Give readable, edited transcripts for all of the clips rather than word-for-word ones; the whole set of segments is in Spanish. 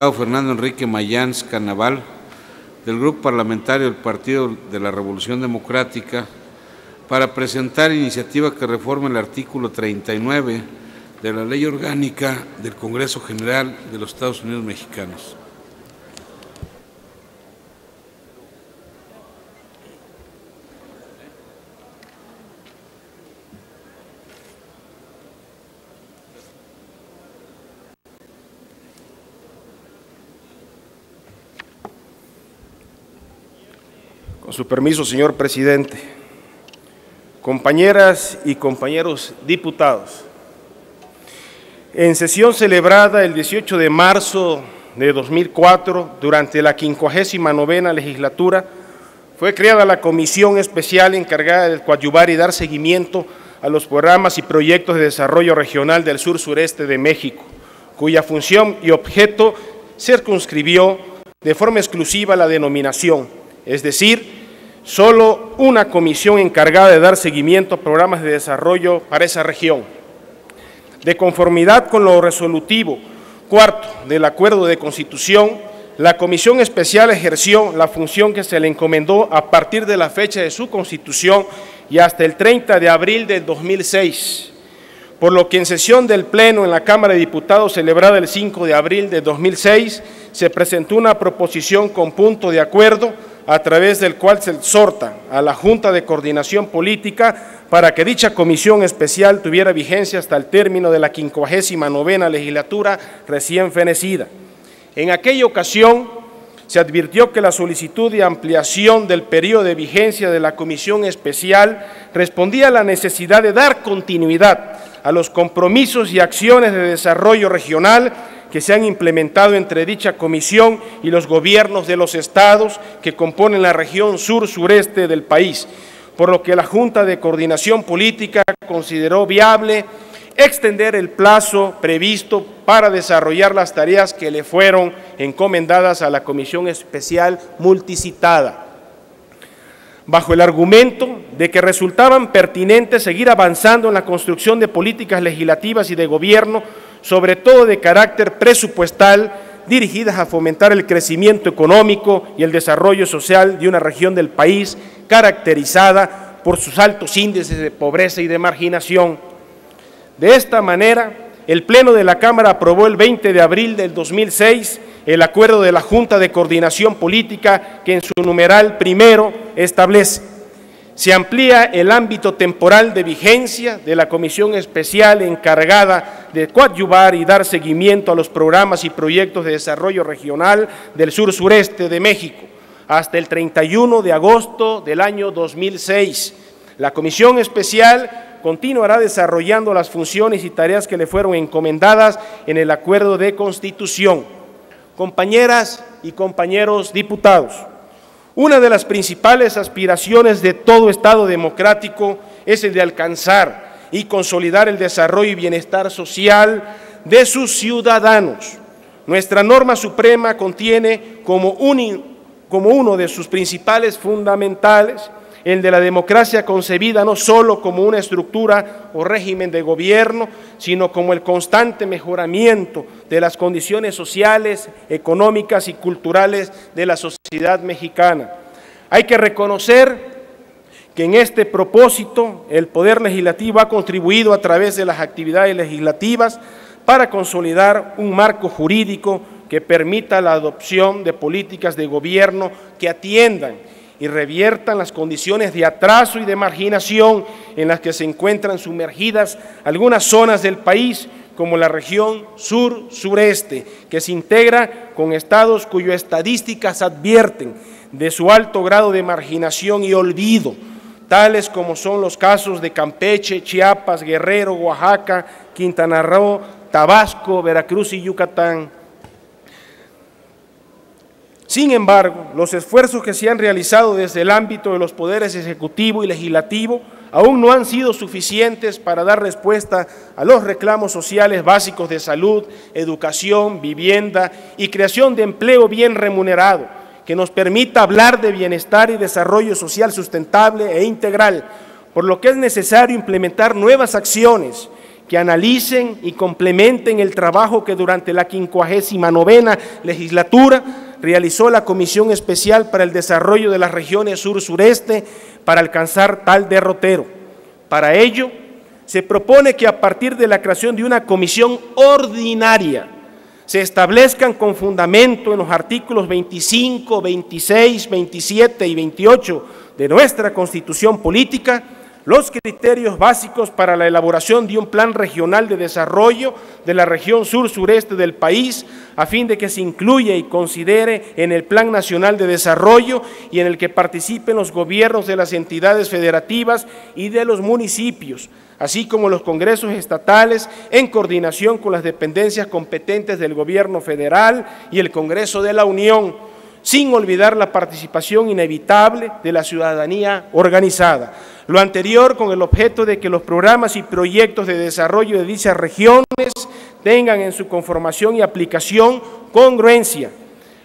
Fernando Enrique Mayans Carnaval, del Grupo Parlamentario del Partido de la Revolución Democrática, para presentar iniciativa que reforme el artículo 39 de la Ley Orgánica del Congreso General de los Estados Unidos Mexicanos. Con su permiso, señor presidente, compañeras y compañeros diputados, en sesión celebrada el 18 de marzo de 2004, durante la 59ª legislatura, fue creada la comisión especial encargada de coadyuvar y dar seguimiento a los programas y proyectos de desarrollo regional del sur-sureste de México, cuya función y objeto circunscribió de forma exclusiva la denominación, es decir, solo una comisión encargada de dar seguimiento a programas de desarrollo para esa región. De conformidad con lo resolutivo cuarto del Acuerdo de Constitución, la Comisión Especial ejerció la función que se le encomendó a partir de la fecha de su constitución y hasta el 30 de abril del 2006, por lo que en sesión del Pleno en la Cámara de Diputados celebrada el 5 de abril de 2006, se presentó una proposición con punto de acuerdo a través del cual se exhorta a la Junta de Coordinación Política para que dicha comisión especial tuviera vigencia hasta el término de la 59ª legislatura recién fenecida. En aquella ocasión se advirtió que la solicitud de ampliación del periodo de vigencia de la comisión especial respondía a la necesidad de dar continuidad a los compromisos y acciones de desarrollo regional que se han implementado entre dicha comisión y los gobiernos de los estados que componen la región sur-sureste del país, por lo que la Junta de Coordinación Política consideró viable extender el plazo previsto para desarrollar las tareas que le fueron encomendadas a la Comisión Especial multicitada, bajo el argumento de que resultaban pertinentes seguir avanzando en la construcción de políticas legislativas y de gobierno, sobre todo de carácter presupuestal, dirigidas a fomentar el crecimiento económico y el desarrollo social de una región del país caracterizada por sus altos índices de pobreza y de marginación. De esta manera, el Pleno de la Cámara aprobó el 20 de abril del 2006 el acuerdo de la Junta de Coordinación Política que en su numeral primero establece: se amplía el ámbito temporal de vigencia de la comisión especial encargada de coadyuvar y dar seguimiento a los programas y proyectos de desarrollo regional del sur-sureste de México hasta el 31 de agosto del año 2006. La comisión especial continuará desarrollando las funciones y tareas que le fueron encomendadas en el Acuerdo de Constitución. Compañeras y compañeros diputados, una de las principales aspiraciones de todo Estado democrático es el de alcanzar y consolidar el desarrollo y bienestar social de sus ciudadanos. Nuestra norma suprema contiene como uno de sus principales fundamentales el de la democracia concebida no solo como una estructura o régimen de gobierno, sino como el constante mejoramiento de las condiciones sociales, económicas y culturales de la sociedad mexicana. Hay que reconocer que en este propósito el Poder Legislativo ha contribuido a través de las actividades legislativas para consolidar un marco jurídico que permita la adopción de políticas de gobierno que atiendan y reviertan las condiciones de atraso y de marginación en las que se encuentran sumergidas algunas zonas del país, como la región sur-sureste, que se integra con estados cuyas estadísticas advierten de su alto grado de marginación y olvido, tales como son los casos de Campeche, Chiapas, Guerrero, Oaxaca, Quintana Roo, Tabasco, Veracruz y Yucatán. Sin embargo, los esfuerzos que se han realizado desde el ámbito de los poderes ejecutivo y legislativo aún no han sido suficientes para dar respuesta a los reclamos sociales básicos de salud, educación, vivienda y creación de empleo bien remunerado, que nos permita hablar de bienestar y desarrollo social sustentable e integral, por lo que es necesario implementar nuevas acciones que analicen y complementen el trabajo que durante la 59ª legislatura realizó la Comisión Especial para el Desarrollo de las Regiones Sur-Sureste para alcanzar tal derrotero. Para ello, se propone que a partir de la creación de una comisión ordinaria se establezcan con fundamento en los artículos 25, 26, 27 y 28 de nuestra Constitución Política los criterios básicos para la elaboración de un plan regional de desarrollo de la región sur-sureste del país, a fin de que se incluya y considere en el Plan Nacional de Desarrollo y en el que participen los gobiernos de las entidades federativas y de los municipios, así como los congresos estatales en coordinación con las dependencias competentes del Gobierno federal y el Congreso de la Unión, sin olvidar la participación inevitable de la ciudadanía organizada. Lo anterior con el objeto de que los programas y proyectos de desarrollo de dichas regiones tengan en su conformación y aplicación congruencia,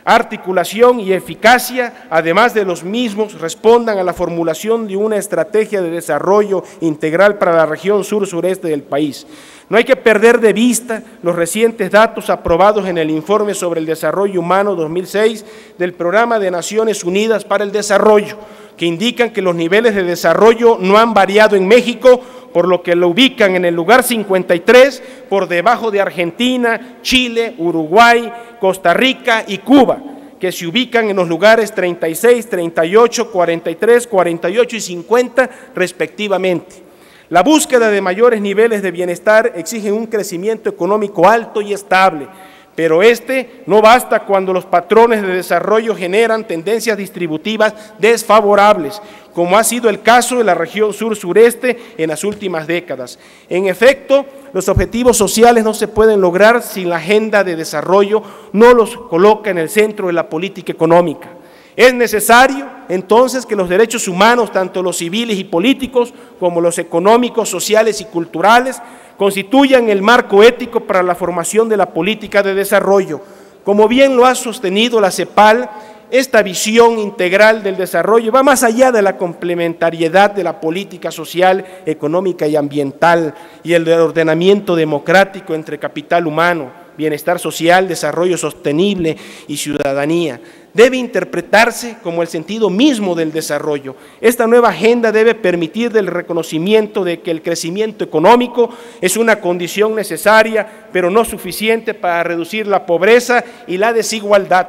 articulación y eficacia, además de los mismos respondan a la formulación de una estrategia de desarrollo integral para la región sur-sureste del país. No hay que perder de vista los recientes datos aprobados en el Informe sobre el Desarrollo Humano 2006 del Programa de Naciones Unidas para el Desarrollo, que indican que los niveles de desarrollo no han variado en México, por lo que lo ubican en el lugar 53, por debajo de Argentina, Chile, Uruguay, Costa Rica y Cuba, que se ubican en los lugares 36, 38, 43, 48 y 50 respectivamente. La búsqueda de mayores niveles de bienestar exige un crecimiento económico alto y estable, pero este no basta cuando los patrones de desarrollo generan tendencias distributivas desfavorables, como ha sido el caso de la región sur-sureste en las últimas décadas. En efecto, los objetivos sociales no se pueden lograr si la agenda de desarrollo no los coloca en el centro de la política económica. Es necesario, entonces, que los derechos humanos, tanto los civiles y políticos, como los económicos, sociales y culturales, constituyan el marco ético para la formación de la política de desarrollo. Como bien lo ha sostenido la CEPAL, esta visión integral del desarrollo va más allá de la complementariedad de la política social, económica y ambiental y el ordenamiento democrático entre capital humano, bienestar social, desarrollo sostenible y ciudadanía. Debe interpretarse como el sentido mismo del desarrollo. Esta nueva agenda debe permitir el reconocimiento de que el crecimiento económico es una condición necesaria, pero no suficiente para reducir la pobreza y la desigualdad,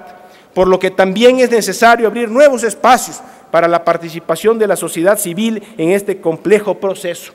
por lo que también es necesario abrir nuevos espacios para la participación de la sociedad civil en este complejo proceso.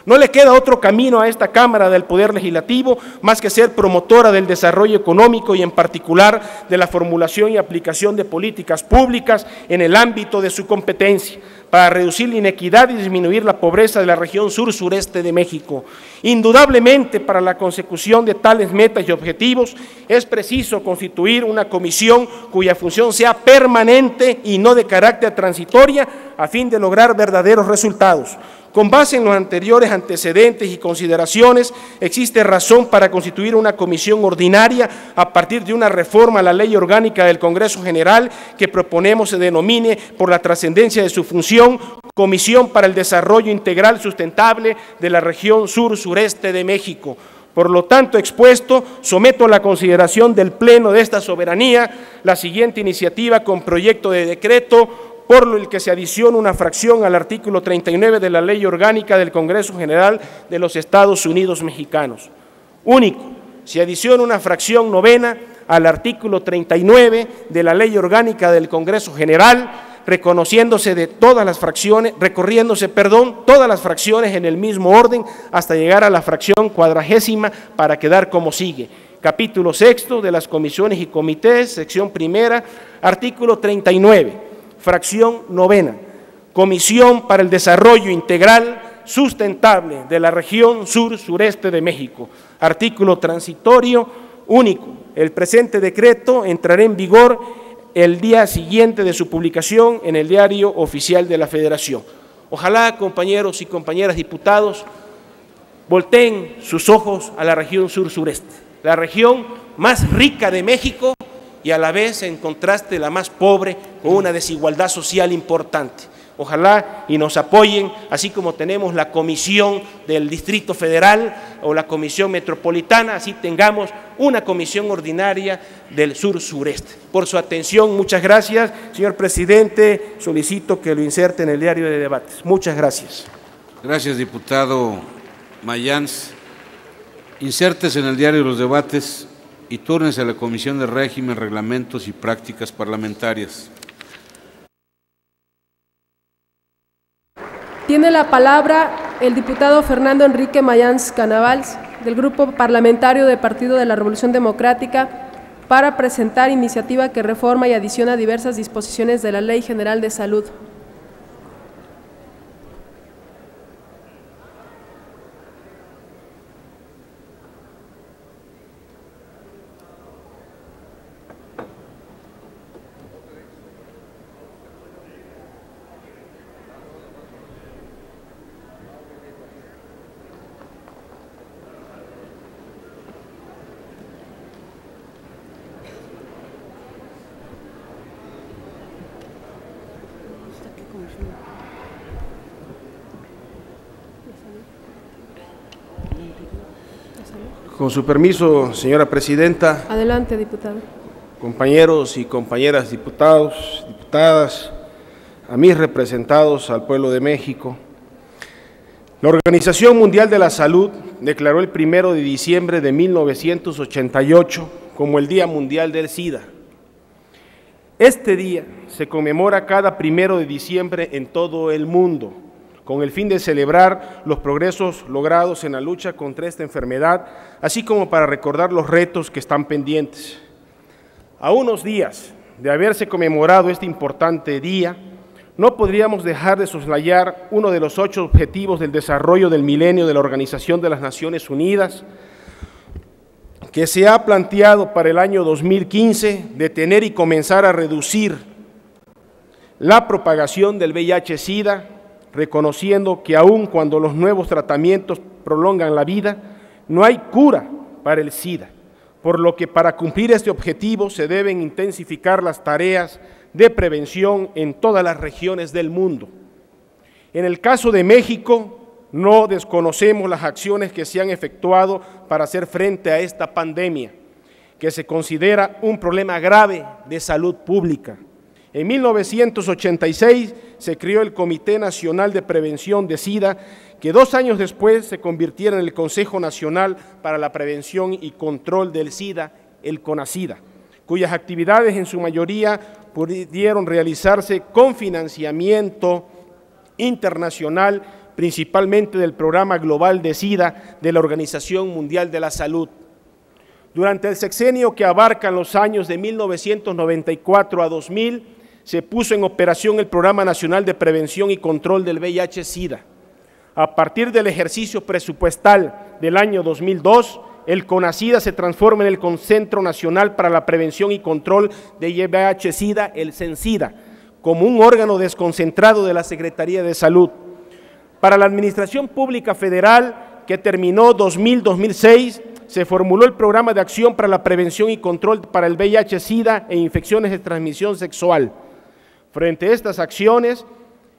No le queda otro camino a esta Cámara del Poder Legislativo más que ser promotora del desarrollo económico y en particular de la formulación y aplicación de políticas públicas en el ámbito de su competencia para reducir la inequidad y disminuir la pobreza de la región sur-sureste de México. Indudablemente, para la consecución de tales metas y objetivos, es preciso constituir una comisión cuya función sea permanente y no de carácter transitoria a fin de lograr verdaderos resultados. Con base en los anteriores antecedentes y consideraciones, existe razón para constituir una comisión ordinaria a partir de una reforma a la Ley Orgánica del Congreso General que proponemos se denomine, por la trascendencia de su función, Comisión para el Desarrollo Integral Sustentable de la región sur-sureste de México. Por lo tanto expuesto, someto a la consideración del Pleno de esta soberanía la siguiente iniciativa con proyecto de decreto por el que se adiciona una fracción al artículo 39 de la Ley Orgánica del Congreso General de los Estados Unidos Mexicanos. Único, se adiciona una fracción novena al artículo 39 de la Ley Orgánica del Congreso General, recorriéndose todas las fracciones en el mismo orden hasta llegar a la fracción 40ª para quedar como sigue. Capítulo 6 de las comisiones y comités, sección primera, artículo 39. Fracción novena, Comisión para el Desarrollo Integral Sustentable de la región sur-sureste de México. Artículo transitorio único. El presente decreto entrará en vigor el día siguiente de su publicación en el Diario Oficial de la Federación. Ojalá, compañeros y compañeras diputados, volteen sus ojos a la región sur-sureste, la región más rica de México, y a la vez, en contraste, la más pobre, con una desigualdad social importante. Ojalá y nos apoyen, así como tenemos la Comisión del Distrito Federal o la Comisión Metropolitana, así tengamos una comisión ordinaria del sur-sureste. Por su atención, muchas gracias. Señor presidente, solicito que lo inserte en el diario de debates. Muchas gracias. Gracias, diputado Mayans. Insértese en el diario de los debates y túrnese a la Comisión de Régimen, Reglamentos y Prácticas Parlamentarias. Tiene la palabra el diputado Fernando Enrique Mayans Canavals, del Grupo Parlamentario del Partido de la Revolución Democrática, para presentar iniciativa que reforma y adiciona diversas disposiciones de la Ley General de Salud. Con su permiso, señora presidenta. Adelante, diputado. Compañeros y compañeras diputados, diputadas, a mis representados, al pueblo de México. La Organización Mundial de la Salud declaró el 1 de diciembre de 1988 como el Día Mundial del SIDA. Este día se conmemora cada 1 de diciembre en todo el mundo, con el fin de celebrar los progresos logrados en la lucha contra esta enfermedad, así como para recordar los retos que están pendientes. A unos días de haberse conmemorado este importante día, no podríamos dejar de soslayar uno de los 8 objetivos del desarrollo del milenio de la Organización de las Naciones Unidas, que se ha planteado para el año 2015, detener y comenzar a reducir la propagación del VIH-Sida, reconociendo que aun cuando los nuevos tratamientos prolongan la vida, no hay cura para el SIDA, por lo que para cumplir este objetivo se deben intensificar las tareas de prevención en todas las regiones del mundo. En el caso de México, no desconocemos las acciones que se han efectuado para hacer frente a esta pandemia, que se considera un problema grave de salud pública. En 1986 se creó el Comité Nacional de Prevención de SIDA, que 2 años después se convirtiera en el Consejo Nacional para la Prevención y Control del SIDA, el CONASIDA, cuyas actividades en su mayoría pudieron realizarse con financiamiento internacional, principalmente del Programa Global de SIDA de la Organización Mundial de la Salud. Durante el sexenio que abarcan los años de 1994 a 2000, se puso en operación el Programa Nacional de Prevención y Control del VIH-Sida. A partir del ejercicio presupuestal del año 2002, el CONASIDA se transforma en el Centro Nacional para la Prevención y Control de VIH-Sida, el CENSIDA, como un órgano desconcentrado de la Secretaría de Salud. Para la Administración Pública Federal, que terminó 2000-2006, se formuló el Programa de Acción para la Prevención y Control para el VIH-Sida e infecciones de transmisión sexual. Frente a estas acciones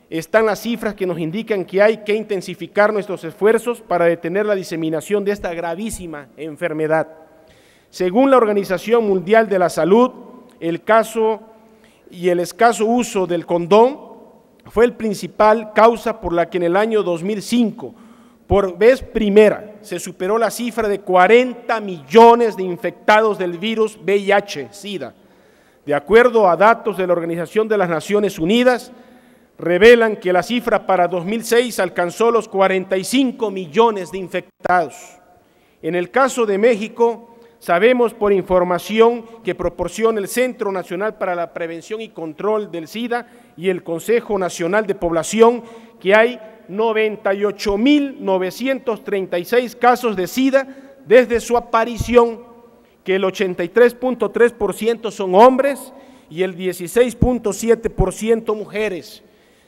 están las cifras que nos indican que hay que intensificar nuestros esfuerzos para detener la diseminación de esta gravísima enfermedad. Según la Organización Mundial de la Salud, el escaso uso del condón fue el principal causa por la que en el año 2005, por vez primera, se superó la cifra de 40 millones de infectados del virus VIH-Sida. De acuerdo a datos de la Organización de las Naciones Unidas, revelan que la cifra para 2006 alcanzó los 45 millones de infectados. En el caso de México, sabemos por información que proporciona el Centro Nacional para la Prevención y Control del SIDA y el Consejo Nacional de Población que hay 98.936 casos de SIDA desde su aparición, que el 83.3% son hombres y el 16.7% mujeres.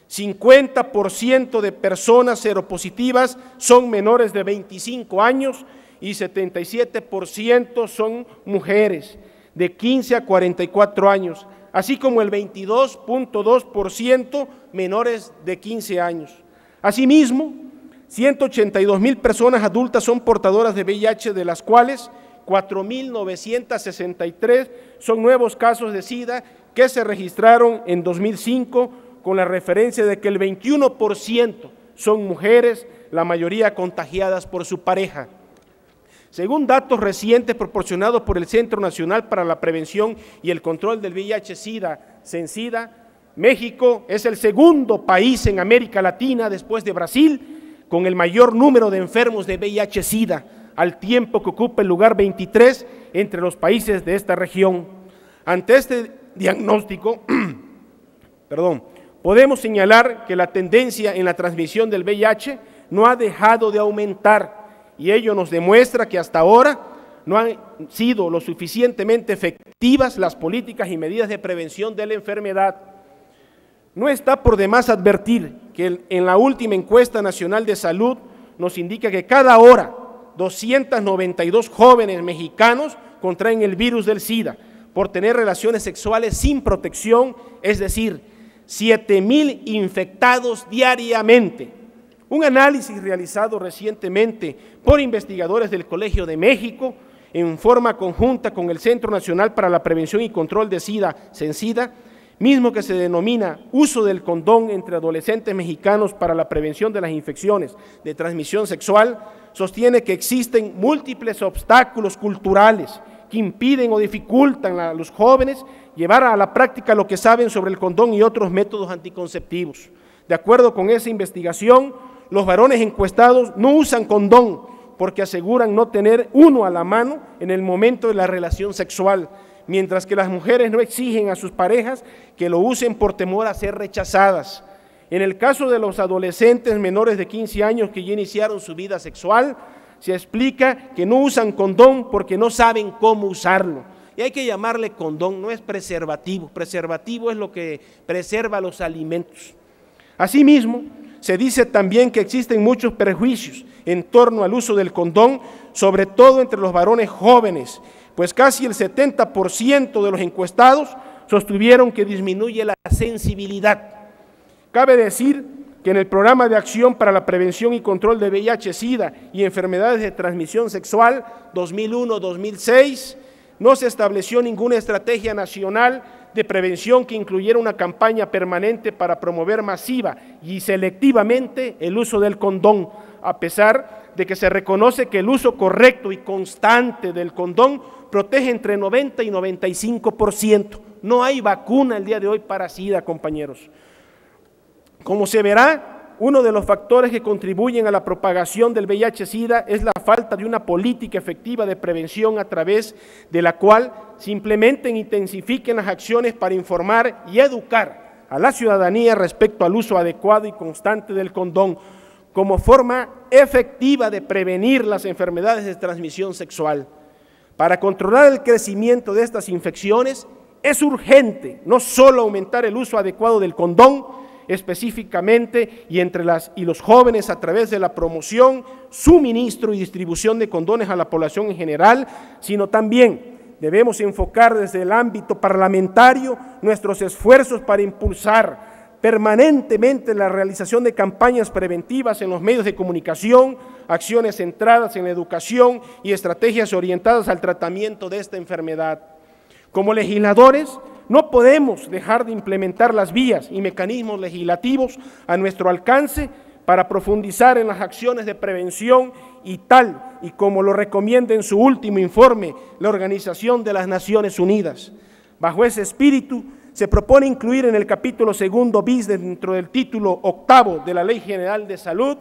50% de personas seropositivas son menores de 25 años y 77% son mujeres de 15 a 44 años. así como el 22.2% menores de 15 años. Asimismo, 182,000 personas adultas son portadoras de VIH, de las cuales 4,963 son nuevos casos de SIDA que se registraron en 2005, con la referencia de que el 21% son mujeres, la mayoría contagiadas por su pareja. Según datos recientes proporcionados por el Centro Nacional para la Prevención y el Control del VIH-Sida, CENSIDA, México es el segundo país en América Latina, después de Brasil, con el mayor número de enfermos de VIH-Sida, al tiempo que ocupa el lugar 23 entre los países de esta región. Ante este diagnóstico, podemos señalar que la tendencia en la transmisión del VIH no ha dejado de aumentar, y ello nos demuestra que hasta ahora no han sido lo suficientemente efectivas las políticas y medidas de prevención de la enfermedad. No está por demás advertir que en la última encuesta nacional de salud nos indica que cada hora 292 jóvenes mexicanos contraen el virus del SIDA por tener relaciones sexuales sin protección, es decir, 7,000 infectados diariamente. Un análisis realizado recientemente por investigadores del Colegio de México en forma conjunta con el Centro Nacional para la Prevención y Control de SIDA, CENSIDA, mismo que se denomina uso del condón entre adolescentes mexicanos para la prevención de las infecciones de transmisión sexual, sostiene que existen múltiples obstáculos culturales que impiden o dificultan a los jóvenes llevar a la práctica lo que saben sobre el condón y otros métodos anticonceptivos. De acuerdo con esa investigación, los varones encuestados no usan condón porque aseguran no tener uno a la mano en el momento de la relación sexual, mientras que las mujeres no exigen a sus parejas que lo usen por temor a ser rechazadas. En el caso de los adolescentes menores de 15 años que ya iniciaron su vida sexual, se explica que no usan condón porque no saben cómo usarlo. Y hay que llamarle condón, no es preservativo. Preservativo es lo que preserva los alimentos. Asimismo, se dice también que existen muchos prejuicios en torno al uso del condón, sobre todo entre los varones jóvenes, pues casi el 70% de los encuestados sostuvieron que disminuye la sensibilidad. Cabe decir que en el Programa de Acción para la Prevención y Control de VIH-Sida y Enfermedades de Transmisión Sexual 2001-2006 no se estableció ninguna estrategia nacional de prevención que incluyera una campaña permanente para promover masiva y selectivamente el uso del condón, a pesar de que se reconoce que el uso correcto y constante del condón protege entre 90 y 95%. No hay vacuna el día de hoy para SIDA, compañeros. Como se verá, uno de los factores que contribuyen a la propagación del VIH-Sida es la falta de una política efectiva de prevención a través de la cual se implementen e intensifiquen las acciones para informar y educar a la ciudadanía respecto al uso adecuado y constante del condón como forma efectiva de prevenir las enfermedades de transmisión sexual. Para controlar el crecimiento de estas infecciones es urgente no solo aumentar el uso adecuado del condón, específicamente y entre los jóvenes a través de la promoción, suministro y distribución de condones a la población en general, sino también debemos enfocar desde el ámbito parlamentario nuestros esfuerzos para impulsar permanentemente la realización de campañas preventivas en los medios de comunicación, acciones centradas en la educación y estrategias orientadas al tratamiento de esta enfermedad. Como legisladores, no podemos dejar de implementar las vías y mecanismos legislativos a nuestro alcance para profundizar en las acciones de prevención y tal y como lo recomienda en su último informe la Organización de las Naciones Unidas. Bajo ese espíritu, se propone incluir en el capítulo 2 bis dentro del título 8 de la Ley General de Salud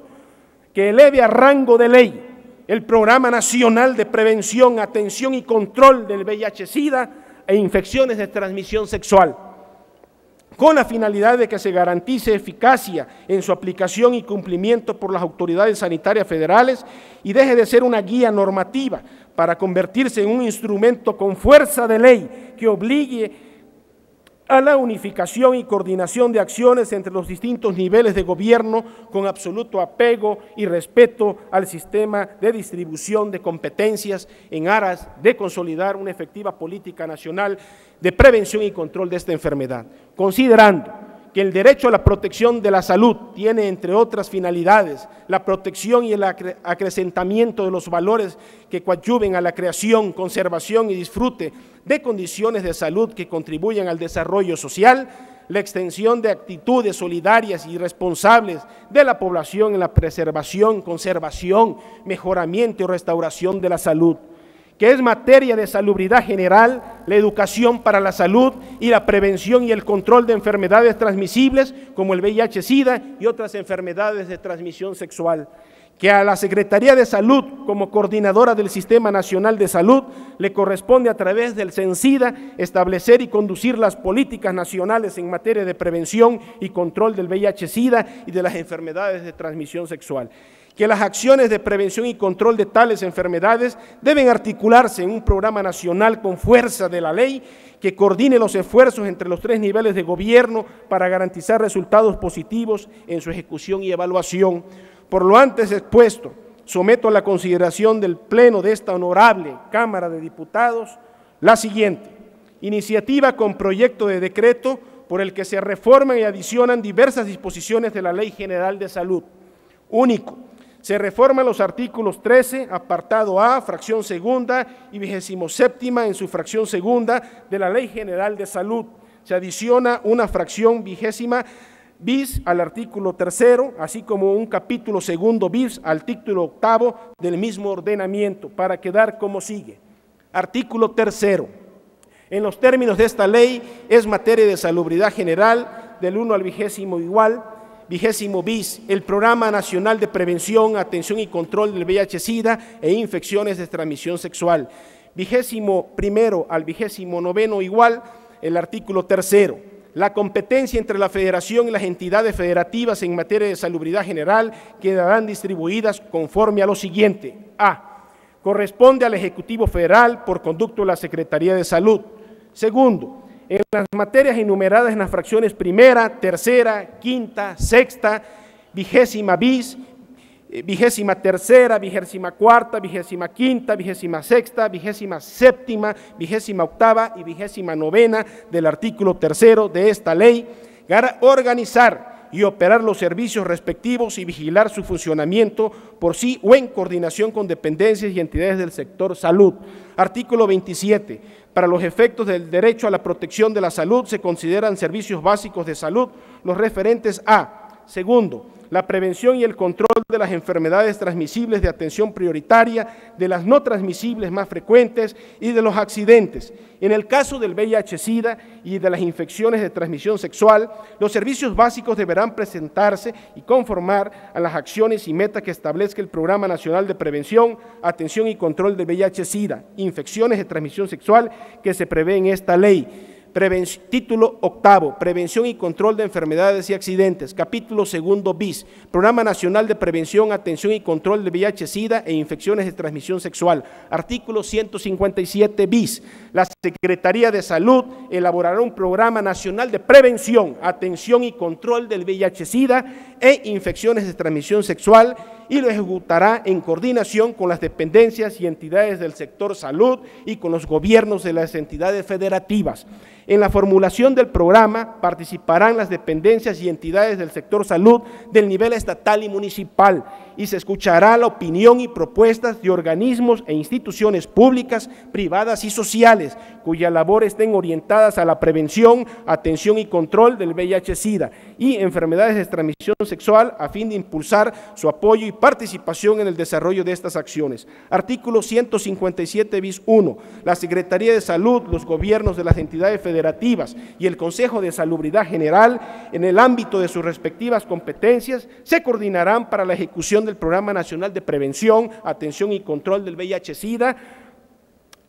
que eleve a rango de ley el Programa Nacional de Prevención, Atención y Control del VIH-Sida e infecciones de transmisión sexual, con la finalidad de que se garantice eficacia en su aplicación y cumplimiento por las autoridades sanitarias federales y deje de ser una guía normativa para convertirse en un instrumento con fuerza de ley que obligue a la unificación y coordinación de acciones entre los distintos niveles de gobierno con absoluto apego y respeto al sistema de distribución de competencias en aras de consolidar una efectiva política nacional de prevención y control de esta enfermedad, considerando que el derecho a la protección de la salud tiene, entre otras finalidades, la protección y el acrecentamiento de los valores que coadyuven a la creación, conservación y disfrute de condiciones de salud que contribuyan al desarrollo social, la extensión de actitudes solidarias y responsables de la población en la preservación, conservación, mejoramiento y restauración de la salud, que es materia de salubridad general, la educación para la salud y la prevención y el control de enfermedades transmisibles como el VIH-Sida y otras enfermedades de transmisión sexual, que a la Secretaría de Salud, como coordinadora del Sistema Nacional de Salud, le corresponde a través del CENSIDA establecer y conducir las políticas nacionales en materia de prevención y control del VIH-Sida y de las enfermedades de transmisión sexual, que las acciones de prevención y control de tales enfermedades deben articularse en un programa nacional con fuerza de la ley que coordine los esfuerzos entre los 3 niveles de gobierno para garantizar resultados positivos en su ejecución y evaluación. Por lo antes expuesto, someto a la consideración del Pleno de esta honorable Cámara de Diputados la siguiente: iniciativa con proyecto de decreto por el que se reforman y adicionan diversas disposiciones de la Ley General de Salud. Único. Se reforman los artículos 13, apartado A, fracción segunda, y 27ª en su fracción segunda de la Ley General de Salud. Se adiciona una fracción 20ª bis al artículo 3º, así como un capítulo segundo bis al título 8º del mismo ordenamiento, para quedar como sigue. Artículo 3º. En los términos de esta ley, es materia de salubridad general, del 1 al 20º igual. 20º bis, el Programa Nacional de Prevención, Atención y Control del VIH-Sida e Infecciones de Transmisión Sexual. 21º al 29º igual, el artículo 3º. La competencia entre la Federación y las entidades federativas en materia de salubridad general quedarán distribuidas conforme a lo siguiente. A. Corresponde al Ejecutivo Federal por conducto de la Secretaría de Salud. Segundo, en las materias enumeradas en las fracciones primera, tercera, quinta, sexta, 20ª bis, 23ª, 24ª, 25ª, 26ª, 27ª, 28ª y 29ª del artículo 3º de esta ley, organizar y operar los servicios respectivos y vigilar su funcionamiento por sí o en coordinación con dependencias y entidades del sector salud. Artículo 27. Para los efectos del derecho a la protección de la salud se consideran servicios básicos de salud los referentes a: segundo, la prevención y el control de las enfermedades transmisibles de atención prioritaria, de las no transmisibles más frecuentes y de los accidentes. En el caso del VIH-Sida y de las infecciones de transmisión sexual, los servicios básicos deberán presentarse y conformar a las acciones y metas que establezca el Programa Nacional de Prevención, Atención y Control del VIH-Sida, infecciones de transmisión sexual que se prevé en esta ley. Título 8, Prevención y Control de Enfermedades y Accidentes. Capítulo 2 bis, Programa Nacional de Prevención, Atención y Control de VIH-Sida e Infecciones de Transmisión Sexual. Artículo 157 bis, la Secretaría de Salud elaborará un Programa Nacional de Prevención, Atención y Control del VIH-Sida e Infecciones de Transmisión Sexual y lo ejecutará en coordinación con las dependencias y entidades del sector salud y con los gobiernos de las entidades federativas. En la formulación del programa participarán las dependencias y entidades del sector salud del nivel estatal y municipal y se escuchará la opinión y propuestas de organismos e instituciones públicas, privadas y sociales cuya labor estén orientadas a la prevención, atención y control del VIH-Sida y enfermedades de transmisión sexual a fin de impulsar su apoyo y participación en el desarrollo de estas acciones. Artículo 157 bis 1. La Secretaría de Salud, los gobiernos de las entidades federativas y el Consejo de Salubridad General, en el ámbito de sus respectivas competencias, se coordinarán para la ejecución del Programa Nacional de Prevención, Atención y Control del VIH-Sida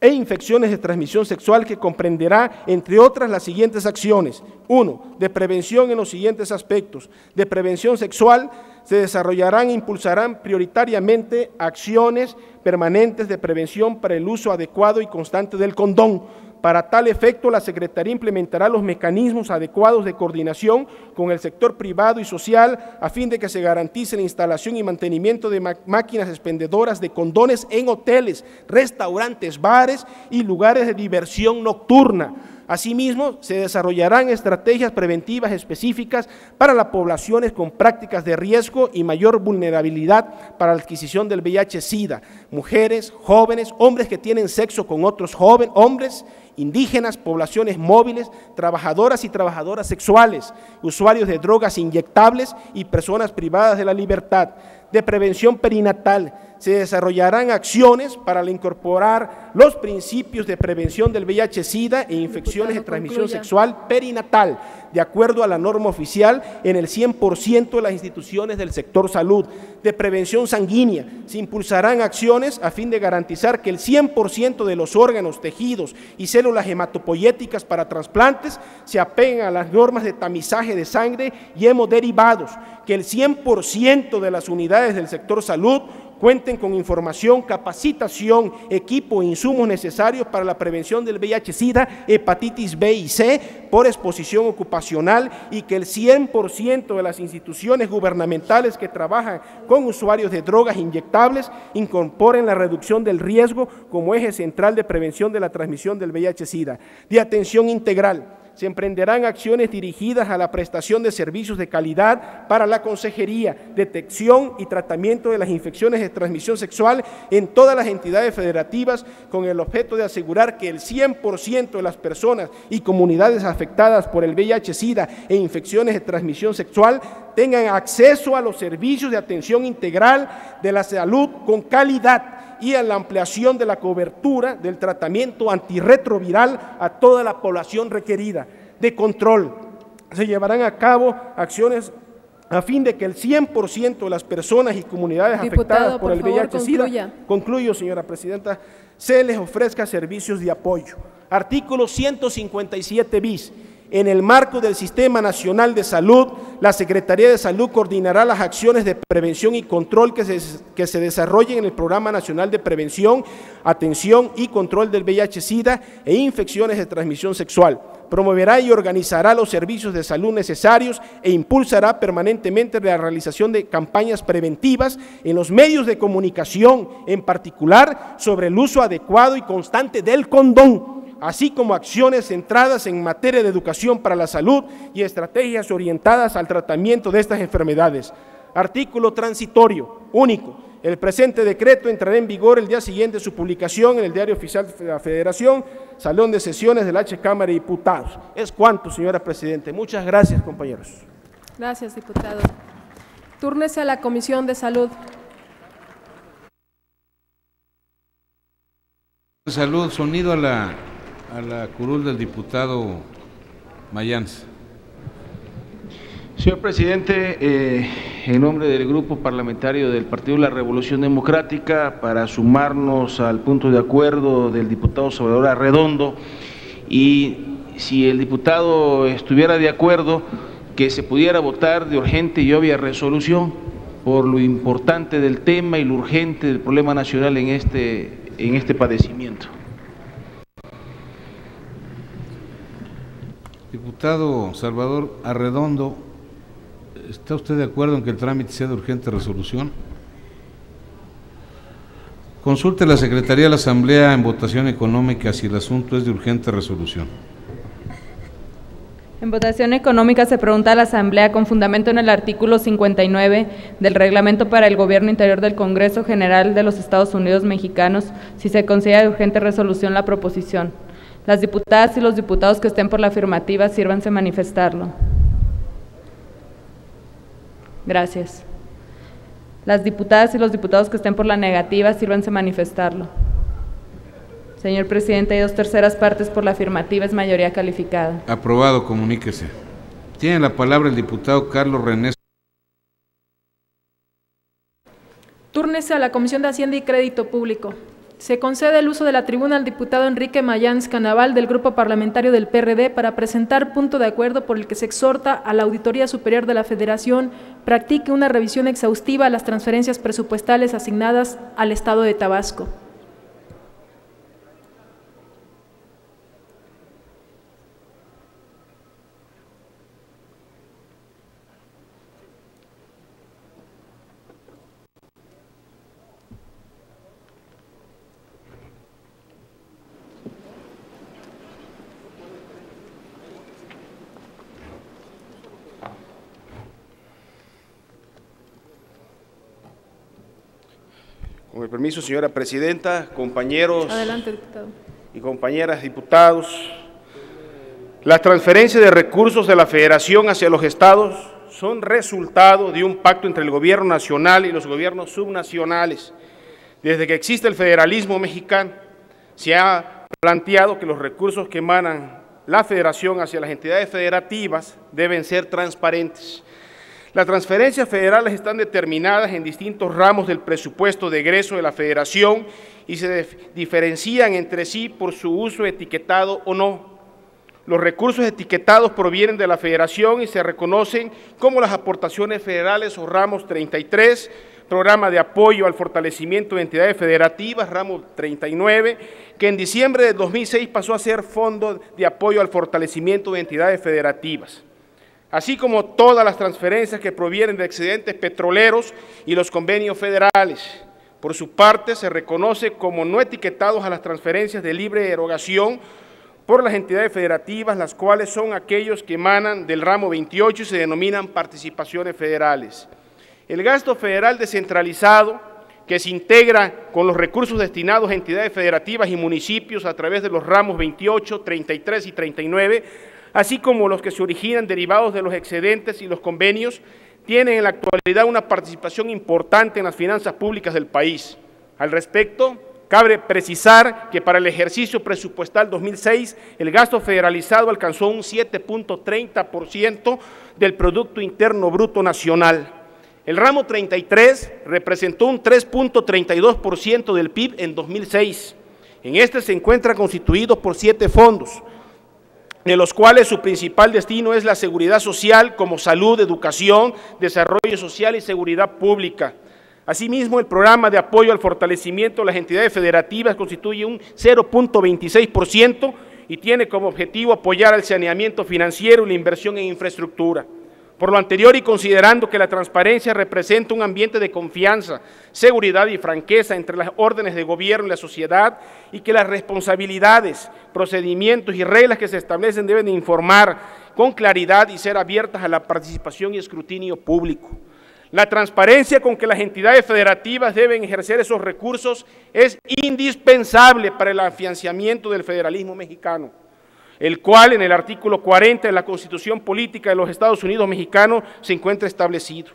e infecciones de transmisión sexual que comprenderá, entre otras, las siguientes acciones. 1. De prevención en los siguientes aspectos. De prevención sexual se desarrollarán e impulsarán prioritariamente acciones permanentes de prevención para el uso adecuado y constante del condón. Para tal efecto, la Secretaría implementará los mecanismos adecuados de coordinación con el sector privado y social a fin de que se garantice la instalación y mantenimiento de máquinas expendedoras de condones en hoteles, restaurantes, bares y lugares de diversión nocturna. Asimismo, se desarrollarán estrategias preventivas específicas para las poblaciones con prácticas de riesgo y mayor vulnerabilidad para la adquisición del VIH-Sida, mujeres, jóvenes, hombres que tienen sexo con otros hombres, indígenas, poblaciones móviles, trabajadoras y trabajadoras sexuales, usuarios de drogas inyectables y personas privadas de la libertad. De prevención perinatal, se desarrollarán acciones para incorporar los principios de prevención del VIH-Sida e infecciones de transmisión sexual perinatal, de acuerdo a la norma oficial en el 100% de las instituciones del sector salud. De prevención sanguínea, se impulsarán acciones a fin de garantizar que el 100% de los órganos, tejidos y células hematopoyéticas para trasplantes se apeguen a las normas de tamizaje de sangre y hemoderivados, que el 100% de las unidades del sector salud cuenten con información, capacitación, equipo e insumos necesarios para la prevención del VIH-Sida, hepatitis B y C por exposición ocupacional, y que el 100% de las instituciones gubernamentales que trabajan con usuarios de drogas inyectables incorporen la reducción del riesgo como eje central de prevención de la transmisión del VIH-Sida. De atención integral, se emprenderán acciones dirigidas a la prestación de servicios de calidad para la consejería, detección y tratamiento de las infecciones de transmisión sexual en todas las entidades federativas, con el objeto de asegurar que el 100% de las personas y comunidades afectadas por el VIH-Sida e infecciones de transmisión sexual tengan acceso a los servicios de atención integral de la salud con calidad y a la ampliación de la cobertura del tratamiento antirretroviral a toda la población requerida. De control, se llevarán a cabo acciones a fin de que el 100% de las personas y comunidades afectadas por el VIH-Sida, concluyo, señora presidenta, se les ofrezca servicios de apoyo. Artículo 157 bis. En el marco del Sistema Nacional de Salud, la Secretaría de Salud coordinará las acciones de prevención y control que se desarrollen en el Programa Nacional de Prevención, Atención y Control del VIH-Sida e infecciones de transmisión sexual. Promoverá y organizará los servicios de salud necesarios e impulsará permanentemente la realización de campañas preventivas en los medios de comunicación, en particular sobre el uso adecuado y constante del condón, así como acciones centradas en materia de educación para la salud y estrategias orientadas al tratamiento de estas enfermedades. Artículo transitorio único. El presente decreto entrará en vigor el día siguiente de su publicación en el Diario Oficial de la Federación, Salón de Sesiones de la H. Cámara de Diputados. Es cuanto, señora Presidenta. Muchas gracias, compañeros. Gracias, diputado. Túrnese a la Comisión de Salud. Salud, sonido a la curul del diputado Mayans. Señor presidente, en nombre del Grupo Parlamentario del Partido de la Revolución Democrática, para sumarnos al punto de acuerdo del diputado Salvador Arredondo, y si el diputado estuviera de acuerdo, que se pudiera votar de urgente y obvia resolución por lo importante del tema y lo urgente del problema nacional en este padecimiento. Diputado Salvador Arredondo, ¿está usted de acuerdo en que el trámite sea de urgente resolución? Consulte a la Secretaría de la Asamblea en votación económica si el asunto es de urgente resolución. En votación económica se pregunta a la Asamblea, con fundamento en el artículo 59 del Reglamento para el Gobierno Interior del Congreso General de los Estados Unidos Mexicanos, si se considera de urgente resolución la proposición. Las diputadas y los diputados que estén por la afirmativa, sírvanse manifestarlo. Gracias. Las diputadas y los diputados que estén por la negativa, sírvanse manifestarlo. Señor presidente, hay 2/3 partes por la afirmativa, es mayoría calificada. Aprobado, comuníquese. Tiene la palabra el diputado Carlos René. Túrnese a la Comisión de Hacienda y Crédito Público. Se concede el uso de la tribuna al diputado Enrique Mayans Canaval del Grupo Parlamentario del PRD para presentar punto de acuerdo por el que se exhorta a la Auditoría Superior de la Federación practique una revisión exhaustiva a las transferencias presupuestales asignadas al Estado de Tabasco. Con el permiso, señora presidenta, compañeros Adelante, diputado. Y compañeras diputados, las transferencias de recursos de la Federación hacia los estados son resultado de un pacto entre el gobierno nacional y los gobiernos subnacionales. Desde que existe el federalismo mexicano, se ha planteado que los recursos que emanan la Federación hacia las entidades federativas deben ser transparentes. Las transferencias federales están determinadas en distintos ramos del presupuesto de egreso de la Federación y se diferencian entre sí por su uso etiquetado o no. Los recursos etiquetados provienen de la Federación y se reconocen como las aportaciones federales o ramos 33, Programa de Apoyo al Fortalecimiento de Entidades Federativas, ramo 39, que en diciembre de 2006 pasó a ser Fondo de Apoyo al Fortalecimiento de Entidades Federativas, así como todas las transferencias que provienen de excedentes petroleros y los convenios federales. Por su parte, se reconoce como no etiquetados a las transferencias de libre erogación por las entidades federativas, las cuales son aquellos que emanan del ramo 28 y se denominan participaciones federales. El gasto federal descentralizado, que se integra con los recursos destinados a entidades federativas y municipios a través de los ramos 28, 33 y 39, así como los que se originan derivados de los excedentes y los convenios, tienen en la actualidad una participación importante en las finanzas públicas del país. Al respecto, cabe precisar que para el ejercicio presupuestal 2006, el gasto federalizado alcanzó un 7.30% del Producto Interno Bruto Nacional. El ramo 33 representó un 3.32% del PIB en 2006. En este se encuentra constituido por 7 fondos, de los cuales su principal destino es la seguridad social, como salud, educación, desarrollo social y seguridad pública. Asimismo, el programa de apoyo al fortalecimiento de las entidades federativas constituye un 0.26% y tiene como objetivo apoyar el saneamiento financiero y la inversión en infraestructura. Por lo anterior y considerando que la transparencia representa un ambiente de confianza, seguridad y franqueza entre las órdenes de gobierno y la sociedad y que las responsabilidades, procedimientos y reglas que se establecen deben informar con claridad y ser abiertas a la participación y escrutinio público. La transparencia con que las entidades federativas deben ejercer esos recursos es indispensable para el afianzamiento del federalismo mexicano, el cual en el artículo 40 de la Constitución Política de los Estados Unidos Mexicanos se encuentra establecido.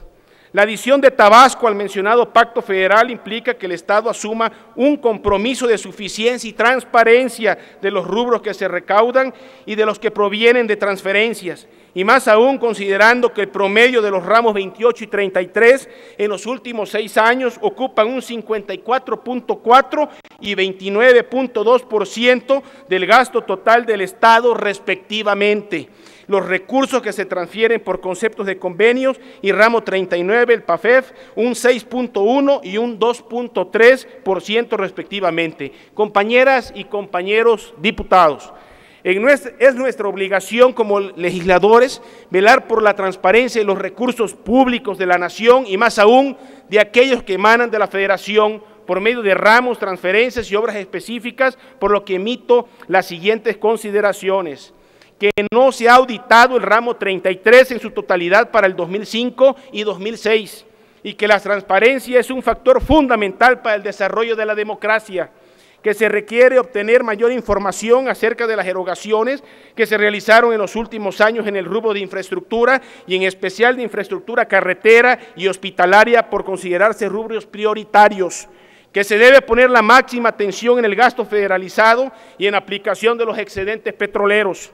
La adición de Tabasco al mencionado pacto federal implica que el Estado asuma un compromiso de suficiencia y transparencia de los rubros que se recaudan y de los que provienen de transferencias, y más aún considerando que el promedio de los ramos 28 y 33 en los últimos 6 años ocupan un 54.4 y 29.2% del gasto total del Estado respectivamente. Los recursos que se transfieren por conceptos de convenios y ramo 39, el PAFEF, un 6.1 y un 2.3% respectivamente. Compañeras y compañeros diputados, es nuestra obligación como legisladores velar por la transparencia de los recursos públicos de la nación y más aún de aquellos que emanan de la Federación por medio de ramos, transferencias y obras específicas, por lo que emito las siguientes consideraciones: que no se ha auditado el ramo 33 en su totalidad para el 2005 y 2006 y que la transparencia es un factor fundamental para el desarrollo de la democracia, que se requiere obtener mayor información acerca de las erogaciones que se realizaron en los últimos años en el rubro de infraestructura y en especial de infraestructura carretera y hospitalaria por considerarse rubros prioritarios, que se debe poner la máxima atención en el gasto federalizado y en aplicación de los excedentes petroleros.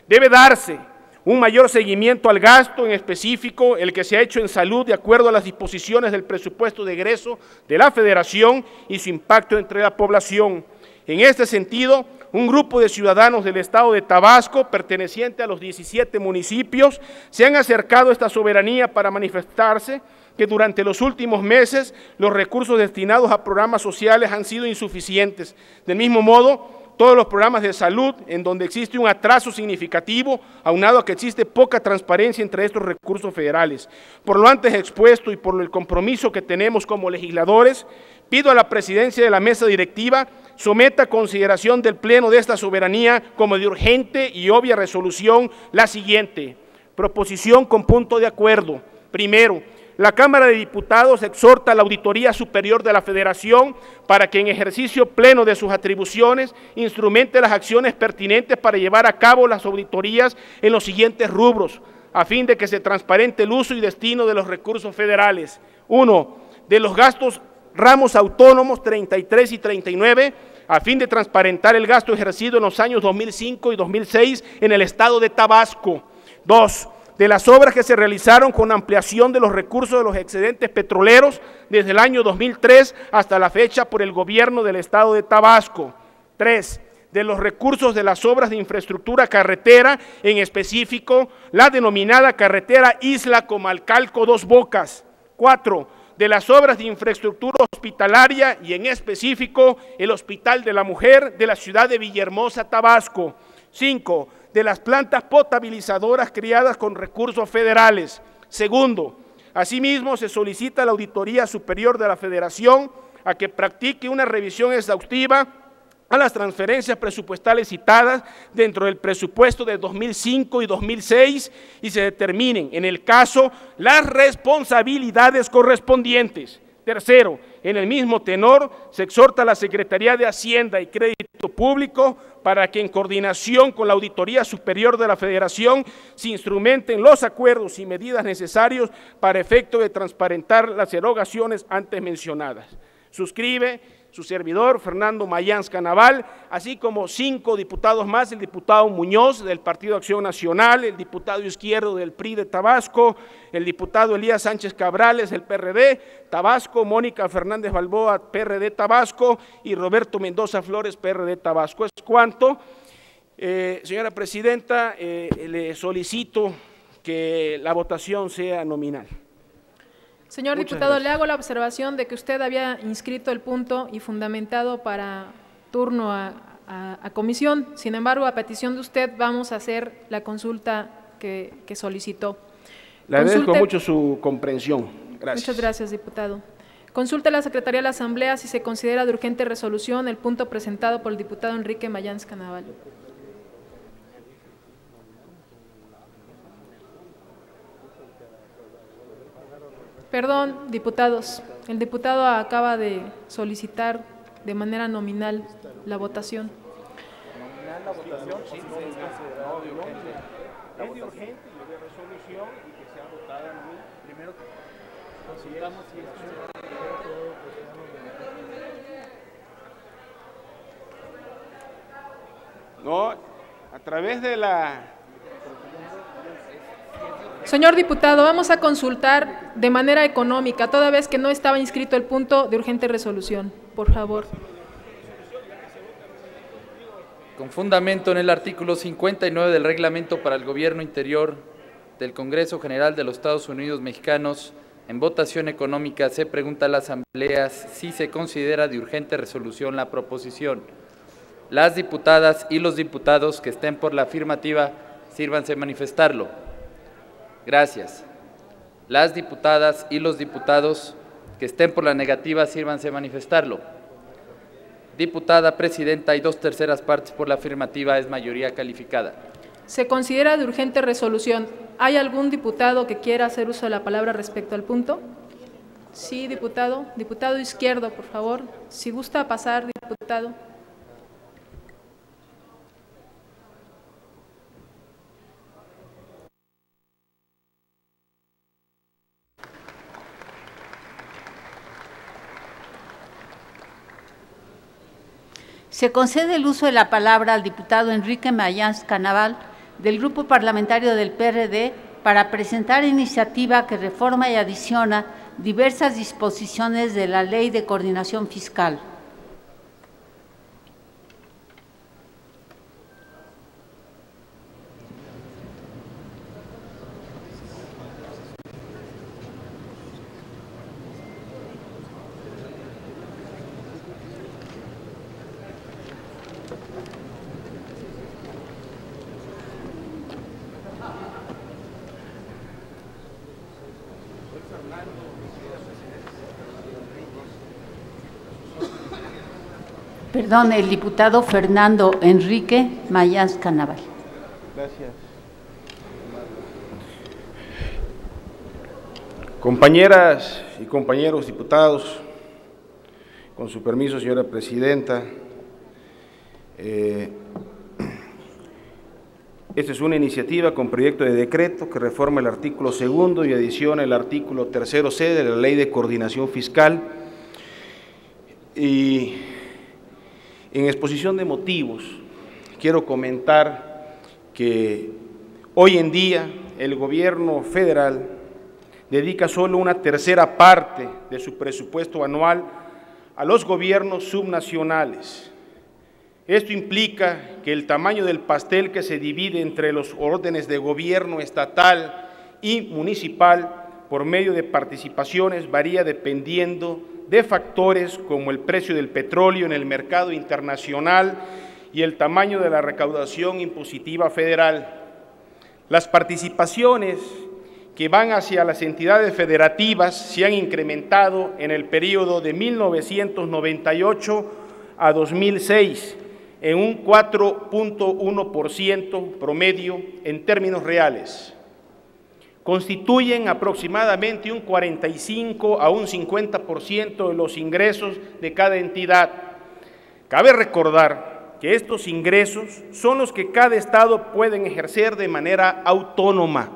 Debe darse un mayor seguimiento al gasto, en específico el que se ha hecho en salud de acuerdo a las disposiciones del presupuesto de egreso de la Federación y su impacto entre la población. En este sentido, un grupo de ciudadanos del estado de Tabasco, perteneciente a los 17 municipios, se han acercado a esta soberanía para manifestarse que durante los últimos meses los recursos destinados a programas sociales han sido insuficientes. Del mismo modo, todos los programas de salud, en donde existe un atraso significativo, aunado a que existe poca transparencia entre estos recursos federales. Por lo antes expuesto y por el compromiso que tenemos como legisladores, pido a la presidencia de la mesa directiva someta a consideración del Pleno de esta soberanía como de urgente y obvia resolución la siguiente. Proposición con punto de acuerdo. Primero, la Cámara de Diputados exhorta a la Auditoría Superior de la Federación para que en ejercicio pleno de sus atribuciones instrumente las acciones pertinentes para llevar a cabo las auditorías en los siguientes rubros, a fin de que se transparente el uso y destino de los recursos federales. 1. De los gastos ramos autónomos 33 y 39, a fin de transparentar el gasto ejercido en los años 2005 y 2006 en el estado de Tabasco. 2. De las obras que se realizaron con ampliación de los recursos de los excedentes petroleros desde el año 2003 hasta la fecha por el gobierno del estado de Tabasco. 3. De los recursos de las obras de infraestructura carretera, en específico la denominada carretera Isla Comalcalco Dos Bocas. 4. De las obras de infraestructura hospitalaria y en específico el Hospital de la Mujer de la ciudad de Villahermosa, Tabasco. 5. De las plantas potabilizadoras creadas con recursos federales. Segundo, asimismo se solicita a la Auditoría Superior de la Federación a que practique una revisión exhaustiva a las transferencias presupuestales citadas dentro del presupuesto de 2005 y 2006 y se determinen, en el caso, las responsabilidades correspondientes. Tercero, en el mismo tenor, se exhorta a la Secretaría de Hacienda y Crédito Público para que en coordinación con la Auditoría Superior de la Federación se instrumenten los acuerdos y medidas necesarios para efecto de transparentar las erogaciones antes mencionadas. Suscribe su servidor, Fernando Mayans Canaval, así como 5 diputados más, el diputado Muñoz del Partido Acción Nacional, el diputado Izquierdo del PRI de Tabasco, el diputado Elías Sánchez Cabrales del PRD Tabasco, Mónica Fernández Balboa, PRD Tabasco, y Roberto Mendoza Flores, PRD Tabasco. Es cuanto. Señora Presidenta, le solicito que la votación sea nominal. Señor diputado, le hago la observación de que usted había inscrito el punto y fundamentado para turno a comisión. Sin embargo, a petición de usted, vamos a hacer la consulta que solicitó. Le agradezco mucho su comprensión. Gracias. Muchas gracias, diputado. Consulte a la Secretaría de la Asamblea si se considera de urgente resolución el punto presentado por el diputado Enrique Mayans Canaval. Perdón, diputados, el diputado acaba de solicitar de manera nominal la votación. ¿Nominal la votación? Sí, es de urgente y de resolución y que sea votada primero. Consultamos si es no, a través de la... Señor diputado, vamos a consultar de manera económica, toda vez que no estaba inscrito el punto de urgente resolución. Por favor. Con fundamento en el artículo 59 del Reglamento para el Gobierno Interior del Congreso General de los Estados Unidos Mexicanos, en votación económica se pregunta a la Asamblea si se considera de urgente resolución la proposición. Las diputadas y los diputados que estén por la afirmativa, sírvanse a manifestarlo. Gracias. Las diputadas y los diputados que estén por la negativa, sírvanse a manifestarlo. Diputada presidenta y 2/3 partes por la afirmativa, es mayoría calificada. Se considera de urgente resolución. ¿Hay algún diputado que quiera hacer uso de la palabra respecto al punto? Sí, diputado. Diputado Izquierdo, por favor. Si gusta pasar, diputado. Se concede el uso de la palabra al diputado Enrique Mayans Canaval del Grupo Parlamentario del PRD para presentar iniciativa que reforma y adiciona diversas disposiciones de la Ley de Coordinación Fiscal. Perdón, el diputado Fernando Enrique Mayans Canaval. Gracias. Compañeras y compañeros diputados, con su permiso, señora presidenta, esta es una iniciativa con proyecto de decreto que reforma el artículo 2 y adiciona el artículo 3C de la Ley de Coordinación Fiscal. Y en exposición de motivos, quiero comentar que hoy en día el gobierno federal dedica solo una tercera parte de su presupuesto anual a los gobiernos subnacionales. Esto implica que el tamaño del pastel que se divide entre los órdenes de gobierno estatal y municipal por medio de participaciones varía dependiendo de factores como el precio del petróleo en el mercado internacional y el tamaño de la recaudación impositiva federal. Las participaciones que van hacia las entidades federativas se han incrementado en el periodo de 1998 a 2006 en un 4.1% promedio en términos reales. Constituyen aproximadamente un 45 a un 50% de los ingresos de cada entidad. Cabe recordar que estos ingresos son los que cada estado pueden ejercer de manera autónoma.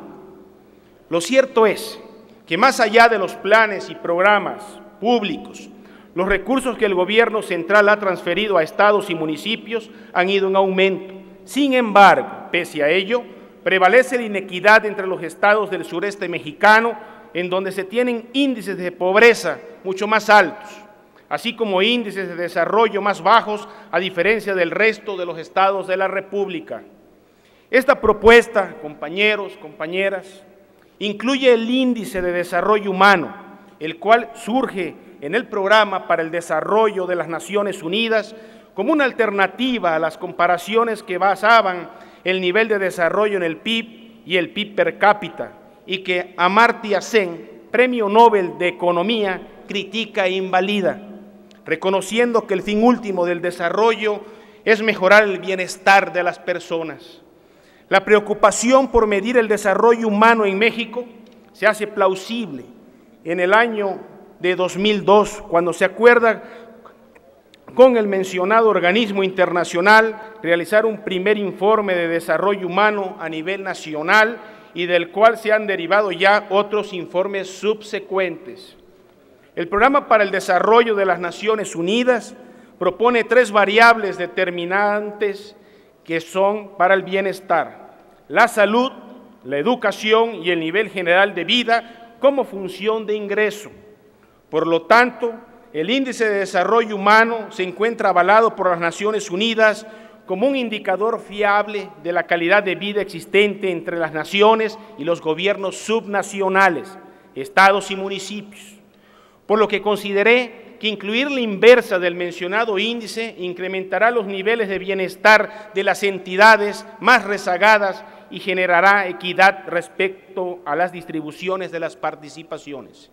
Lo cierto es que más allá de los planes y programas públicos, los recursos que el gobierno central ha transferido a estados y municipios han ido en aumento. Sin embargo, pese a ello, prevalece la inequidad entre los estados del sureste mexicano, en donde se tienen índices de pobreza mucho más altos, así como índices de desarrollo más bajos, a diferencia del resto de los estados de la República. Esta propuesta, compañeros, compañeras, incluye el índice de desarrollo humano, el cual surge en el Programa para el Desarrollo de las Naciones Unidas como una alternativa a las comparaciones que basaban el nivel de desarrollo en el PIB y el PIB per cápita, y que Amartya Sen, Premio Nobel de Economía, critica e invalida, reconociendo que el fin último del desarrollo es mejorar el bienestar de las personas. La preocupación por medir el desarrollo humano en México se hace plausible en el año de 2002, cuando se acuerda con el mencionado organismo internacional realizar un primer informe de desarrollo humano a nivel nacional y del cual se han derivado ya otros informes subsecuentes. El Programa para el Desarrollo de las Naciones Unidas propone 3 variables determinantes que son para el bienestar: la salud, la educación y el nivel general de vida como función de ingreso. Por lo tanto, el Índice de Desarrollo Humano se encuentra avalado por las Naciones Unidas como un indicador fiable de la calidad de vida existente entre las naciones y los gobiernos subnacionales, estados y municipios, por lo que consideré que incluir la inversa del mencionado índice incrementará los niveles de bienestar de las entidades más rezagadas y generará equidad respecto a las distribuciones de las participaciones.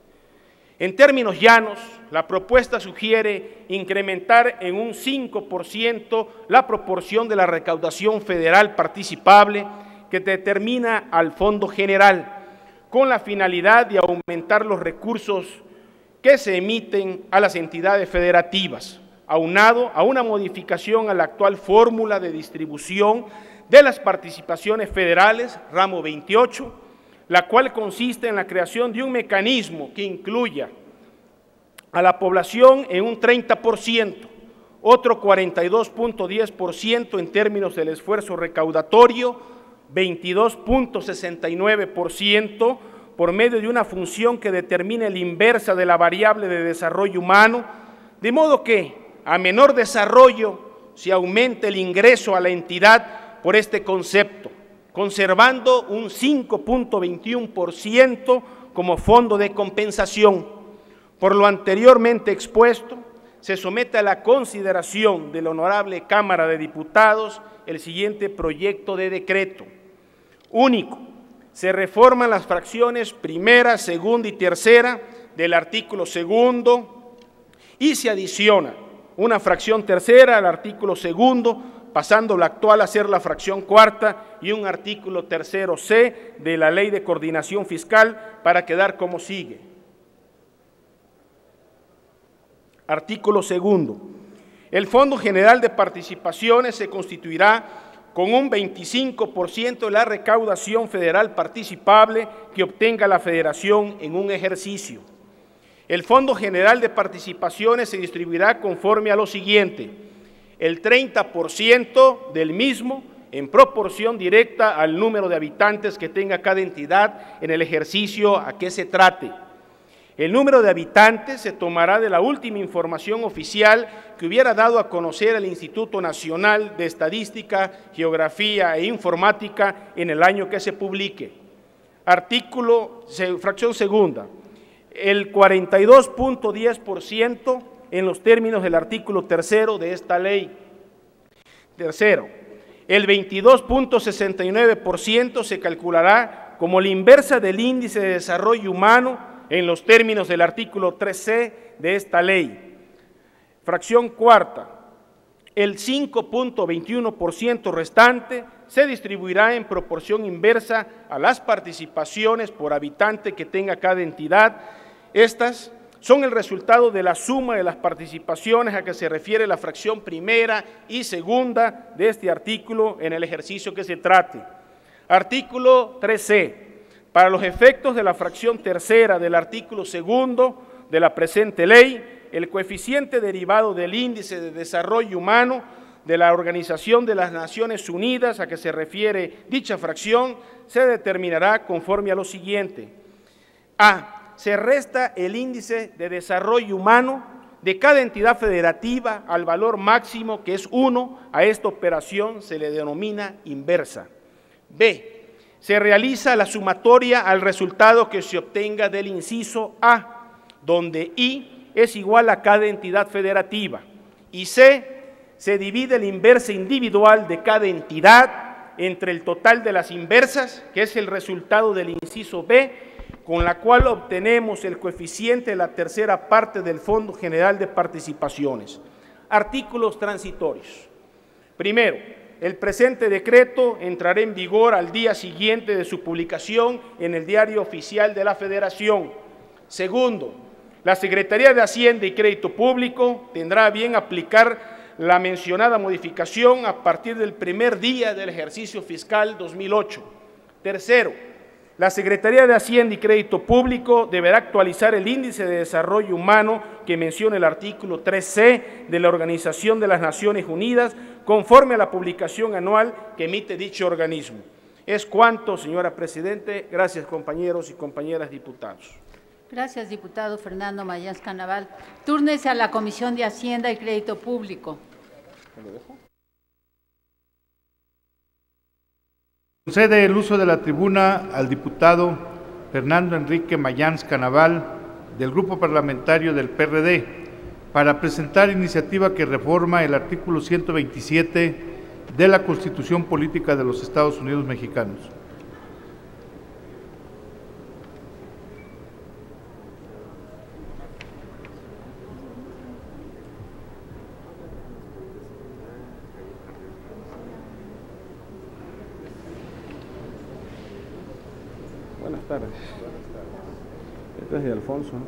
En términos llanos, la propuesta sugiere incrementar en un 5% la proporción de la recaudación federal participable que determina al Fondo General, con la finalidad de aumentar los recursos que se emiten a las entidades federativas, aunado a una modificación a la actual fórmula de distribución de las participaciones federales, ramo 28, la cual consiste en la creación de un mecanismo que incluya a la población en un 30%, otro 42.10% en términos del esfuerzo recaudatorio, 22.69% por medio de una función que determina la inversa de la variable de desarrollo humano, de modo que a menor desarrollo se aumenta el ingreso a la entidad por este concepto, conservando un 5.21% como fondo de compensación. Por lo anteriormente expuesto, se somete a la consideración de la Honorable Cámara de Diputados el siguiente proyecto de decreto. Único, se reforman las fracciones primera, segunda y tercera del artículo segundo y se adiciona una fracción tercera al artículo segundo, pasando la actual a ser la fracción cuarta y un artículo tercero C de la Ley de Coordinación Fiscal para quedar como sigue. Artículo segundo. El Fondo General de Participaciones se constituirá con un 25% de la recaudación federal participable que obtenga la Federación en un ejercicio. El Fondo General de Participaciones se distribuirá conforme a lo siguiente: el 30% del mismo en proporción directa al número de habitantes que tenga cada entidad en el ejercicio a que se trate. El número de habitantes se tomará de la última información oficial que hubiera dado a conocer el Instituto Nacional de Estadística, Geografía e Informática en el año que se publique. Fracción segunda, el 42.10% en los términos del artículo tercero de esta ley. Tercero, el 22.69% se calculará como la inversa del índice de desarrollo humano en los términos del artículo 3C de esta ley. Fracción cuarta, el 5.21% restante se distribuirá en proporción inversa a las participaciones por habitante que tenga cada entidad. Estas son el resultado de la suma de las participaciones a que se refiere la fracción primera y segunda de este artículo en el ejercicio que se trate. Artículo 3C. Para los efectos de la fracción tercera del artículo segundo de la presente ley, el coeficiente derivado del índice de desarrollo humano de la Organización de las Naciones Unidas a que se refiere dicha fracción se determinará conforme a lo siguiente. A. Se resta el índice de desarrollo humano de cada entidad federativa al valor máximo, que es 1, a esta operación se le denomina inversa. B. Se realiza la sumatoria al resultado que se obtenga del inciso A, donde I es igual a cada entidad federativa, y C, se divide la inversa individual de cada entidad entre el total de las inversas, que es el resultado del inciso B, con la cual obtenemos el coeficiente de la tercera parte del Fondo General de Participaciones. Artículos transitorios. Primero, el presente decreto entrará en vigor al día siguiente de su publicación en el Diario Oficial de la Federación. Segundo, la Secretaría de Hacienda y Crédito Público tendrá a bien aplicar la mencionada modificación a partir del primer día del ejercicio fiscal 2008. Tercero, la Secretaría de Hacienda y Crédito Público deberá actualizar el índice de desarrollo humano que menciona el artículo 3C de la Organización de las Naciones Unidas conforme a la publicación anual que emite dicho organismo. Es cuanto, señora Presidente. Gracias, compañeros y compañeras diputados. Gracias, diputado Fernando Mayans Canaval. Túrnese a la Comisión de Hacienda y Crédito Público. Concede el uso de la tribuna al diputado Fernando Enrique Mayans Canaval, del Grupo Parlamentario del PRD, para presentar iniciativa que reforma el artículo 127 de la Constitución Política de los Estados Unidos Mexicanos. Buenas tardes. Este es de Alfonso, ¿no?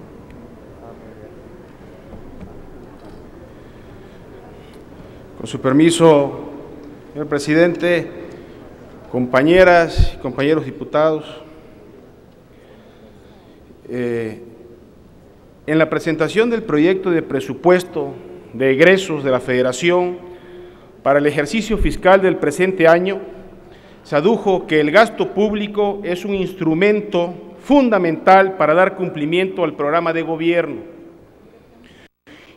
Con su permiso, señor presidente, compañeras y compañeros diputados, en la presentación del proyecto de presupuesto de egresos de la Federación para el ejercicio fiscal del presente año, se adujo que el gasto público es un instrumento fundamental para dar cumplimiento al programa de gobierno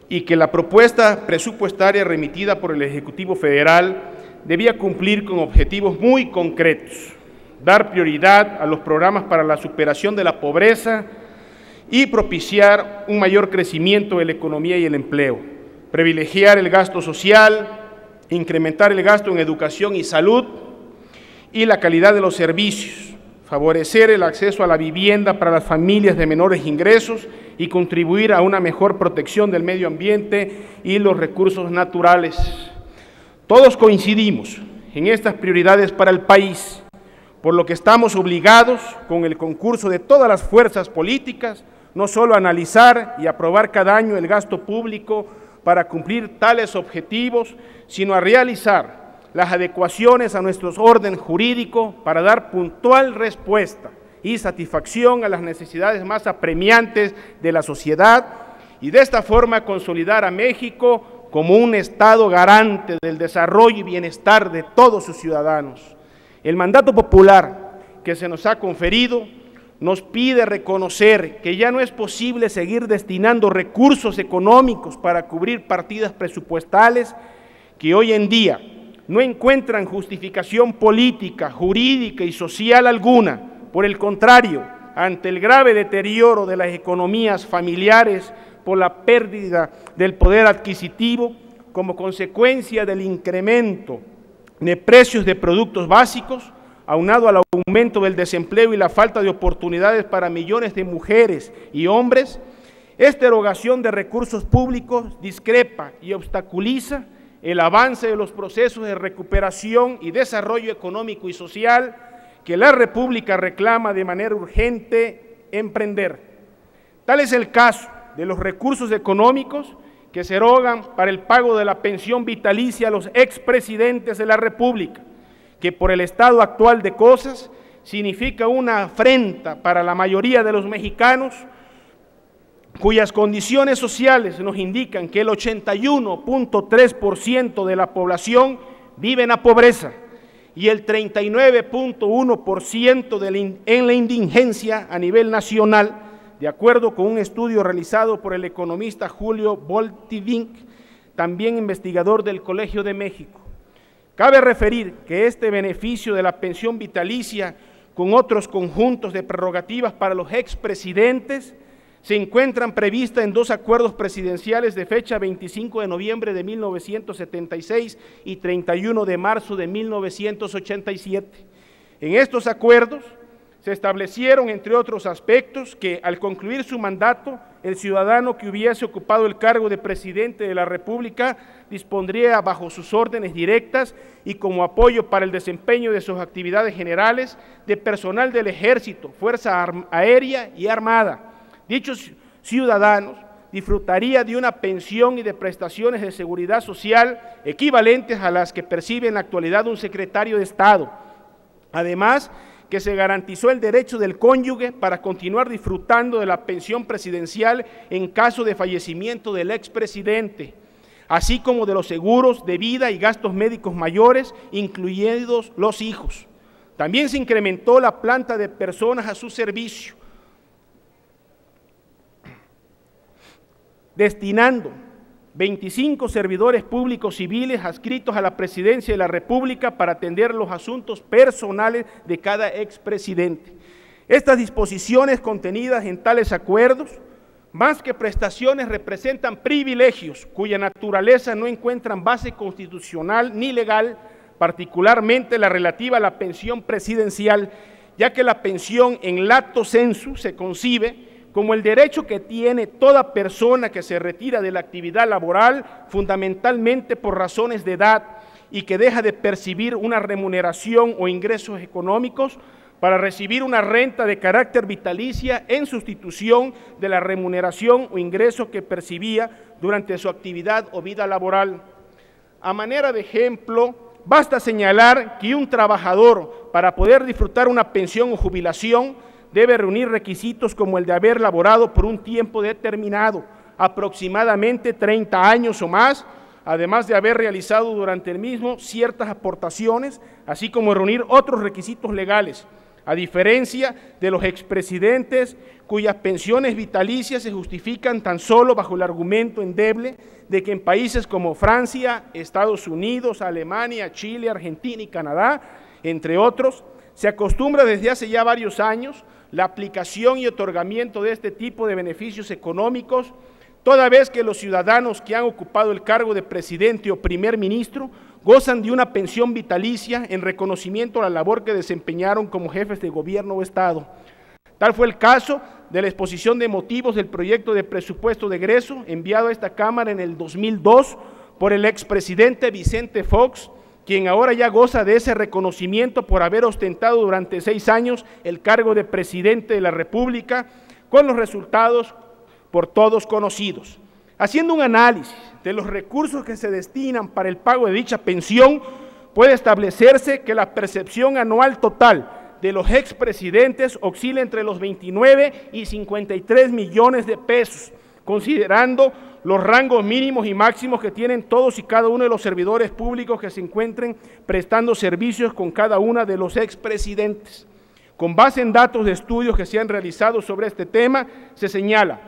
y que la propuesta presupuestaria remitida por el Ejecutivo Federal debía cumplir con objetivos muy concretos: dar prioridad a los programas para la superación de la pobreza y propiciar un mayor crecimiento de la economía y el empleo, privilegiar el gasto social, incrementar el gasto en educación y salud y la calidad de los servicios, favorecer el acceso a la vivienda para las familias de menores ingresos y contribuir a una mejor protección del medio ambiente y los recursos naturales. Todos coincidimos en estas prioridades para el país, por lo que estamos obligados, con el concurso de todas las fuerzas políticas, no solo a analizar y aprobar cada año el gasto público para cumplir tales objetivos, sino a realizar las adecuaciones a nuestro orden jurídico para dar puntual respuesta y satisfacción a las necesidades más apremiantes de la sociedad y de esta forma consolidar a México como un Estado garante del desarrollo y bienestar de todos sus ciudadanos. El mandato popular que se nos ha conferido nos pide reconocer que ya no es posible seguir destinando recursos económicos para cubrir partidas presupuestales que hoy en día no encuentran justificación política, jurídica y social alguna. Por el contrario, ante el grave deterioro de las economías familiares por la pérdida del poder adquisitivo como consecuencia del incremento de precios de productos básicos, aunado al aumento del desempleo y la falta de oportunidades para millones de mujeres y hombres, esta erogación de recursos públicos discrepa y obstaculiza el avance de los procesos de recuperación y desarrollo económico y social que la República reclama de manera urgente emprender. Tal es el caso de los recursos económicos que se erogan para el pago de la pensión vitalicia a los expresidentes de la República, que por el estado actual de cosas significa una afrenta para la mayoría de los mexicanos, cuyas condiciones sociales nos indican que el 81.3% de la población vive en la pobreza y el 39.1% en la indigencia a nivel nacional, de acuerdo con un estudio realizado por el economista Julio Boltivink, también investigador del Colegio de México. Cabe referir que este beneficio de la pensión vitalicia, con otros conjuntos de prerrogativas para los expresidentes, se encuentran previstas en 2 acuerdos presidenciales de fecha 25 de noviembre de 1976 y 31 de marzo de 1987. En estos acuerdos se establecieron, entre otros aspectos, que al concluir su mandato, el ciudadano que hubiese ocupado el cargo de presidente de la República dispondría bajo sus órdenes directas y como apoyo para el desempeño de sus actividades generales de personal del Ejército, Fuerza Aérea y Armada. Dichos ciudadanos disfrutarían de una pensión y de prestaciones de seguridad social equivalentes a las que percibe en la actualidad un secretario de Estado. Además, que se garantizó el derecho del cónyuge para continuar disfrutando de la pensión presidencial en caso de fallecimiento del expresidente, así como de los seguros de vida y gastos médicos mayores, incluidos los hijos. También se incrementó la planta de personas a su servicio, destinando 25 servidores públicos civiles adscritos a la Presidencia de la República para atender los asuntos personales de cada expresidente. Estas disposiciones contenidas en tales acuerdos, más que prestaciones, representan privilegios cuya naturaleza no encuentran base constitucional ni legal, particularmente la relativa a la pensión presidencial, ya que la pensión en lato sensu se concibe como el derecho que tiene toda persona que se retira de la actividad laboral fundamentalmente por razones de edad y que deja de percibir una remuneración o ingresos económicos para recibir una renta de carácter vitalicia en sustitución de la remuneración o ingreso que percibía durante su actividad o vida laboral. A manera de ejemplo, basta señalar que un trabajador, para poder disfrutar una pensión o jubilación, debe reunir requisitos como el de haber laborado por un tiempo determinado, aproximadamente 30 años o más, además de haber realizado durante el mismo ciertas aportaciones, así como reunir otros requisitos legales, a diferencia de los expresidentes cuyas pensiones vitalicias se justifican tan solo bajo el argumento endeble de que en países como Francia, Estados Unidos, Alemania, Chile, Argentina y Canadá, entre otros, se acostumbra desde hace ya varios años la aplicación y otorgamiento de este tipo de beneficios económicos, toda vez que los ciudadanos que han ocupado el cargo de presidente o primer ministro gozan de una pensión vitalicia en reconocimiento a la labor que desempeñaron como jefes de gobierno o Estado. Tal fue el caso de la exposición de motivos del proyecto de presupuesto de egreso enviado a esta Cámara en el 2002 por el expresidente Vicente Fox, quien ahora ya goza de ese reconocimiento por haber ostentado durante 6 años el cargo de presidente de la República, con los resultados por todos conocidos. Haciendo un análisis de los recursos que se destinan para el pago de dicha pensión, puede establecerse que la percepción anual total de los expresidentes oscila entre los 29 y 53 millones de pesos, considerando los rangos mínimos y máximos que tienen todos y cada uno de los servidores públicos que se encuentren prestando servicios con cada una de los expresidentes. Con base en datos de estudios que se han realizado sobre este tema, se señala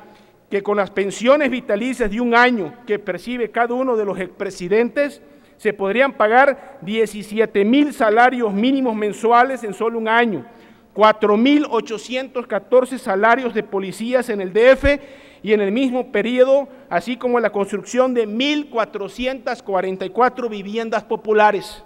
que con las pensiones vitalicias de un año que percibe cada uno de los expresidentes, se podrían pagar 17,000 salarios mínimos mensuales en solo un año, 4,814 salarios de policías en el DF y en el mismo periodo, así como la construcción de 1,444 viviendas populares.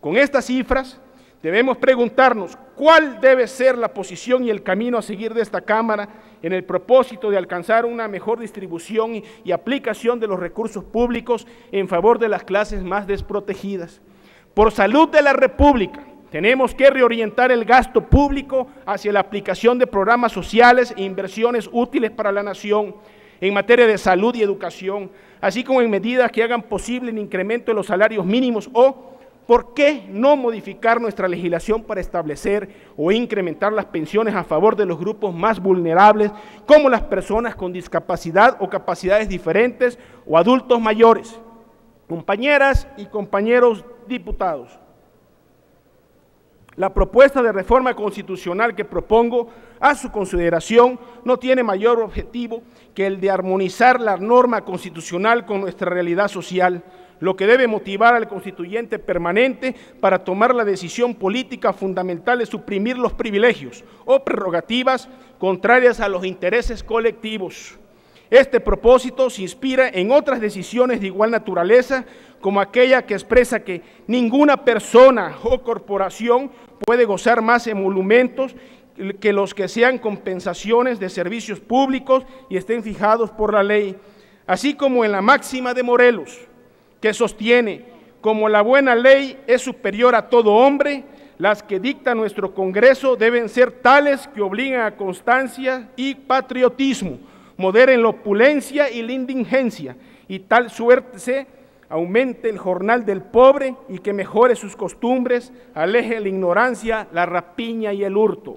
Con estas cifras, debemos preguntarnos cuál debe ser la posición y el camino a seguir de esta Cámara en el propósito de alcanzar una mejor distribución y aplicación de los recursos públicos en favor de las clases más desprotegidas. Por salud de la República, tenemos que reorientar el gasto público hacia la aplicación de programas sociales e inversiones útiles para la nación en materia de salud y educación, así como en medidas que hagan posible el incremento de los salarios mínimos o ¿por qué no modificar nuestra legislación para establecer o incrementar las pensiones a favor de los grupos más vulnerables, como las personas con discapacidad o capacidades diferentes o adultos mayores? Compañeras y compañeros diputados, la propuesta de reforma constitucional que propongo a su consideración no tiene mayor objetivo que el de armonizar la norma constitucional con nuestra realidad social, lo que debe motivar al constituyente permanente para tomar la decisión política fundamental de suprimir los privilegios o prerrogativas contrarias a los intereses colectivos. Este propósito se inspira en otras decisiones de igual naturaleza, como aquella que expresa que ninguna persona o corporación puede gozar más emolumentos que los que sean compensaciones de servicios públicos y estén fijados por la ley, así como en la máxima de Morelos, que sostiene, como la buena ley es superior a todo hombre, las que dicta nuestro Congreso deben ser tales que obliguen a constancia y patriotismo, moderen la opulencia y la indigencia, y tal suerte se aumente el jornal del pobre y que mejore sus costumbres, aleje la ignorancia, la rapiña y el hurto.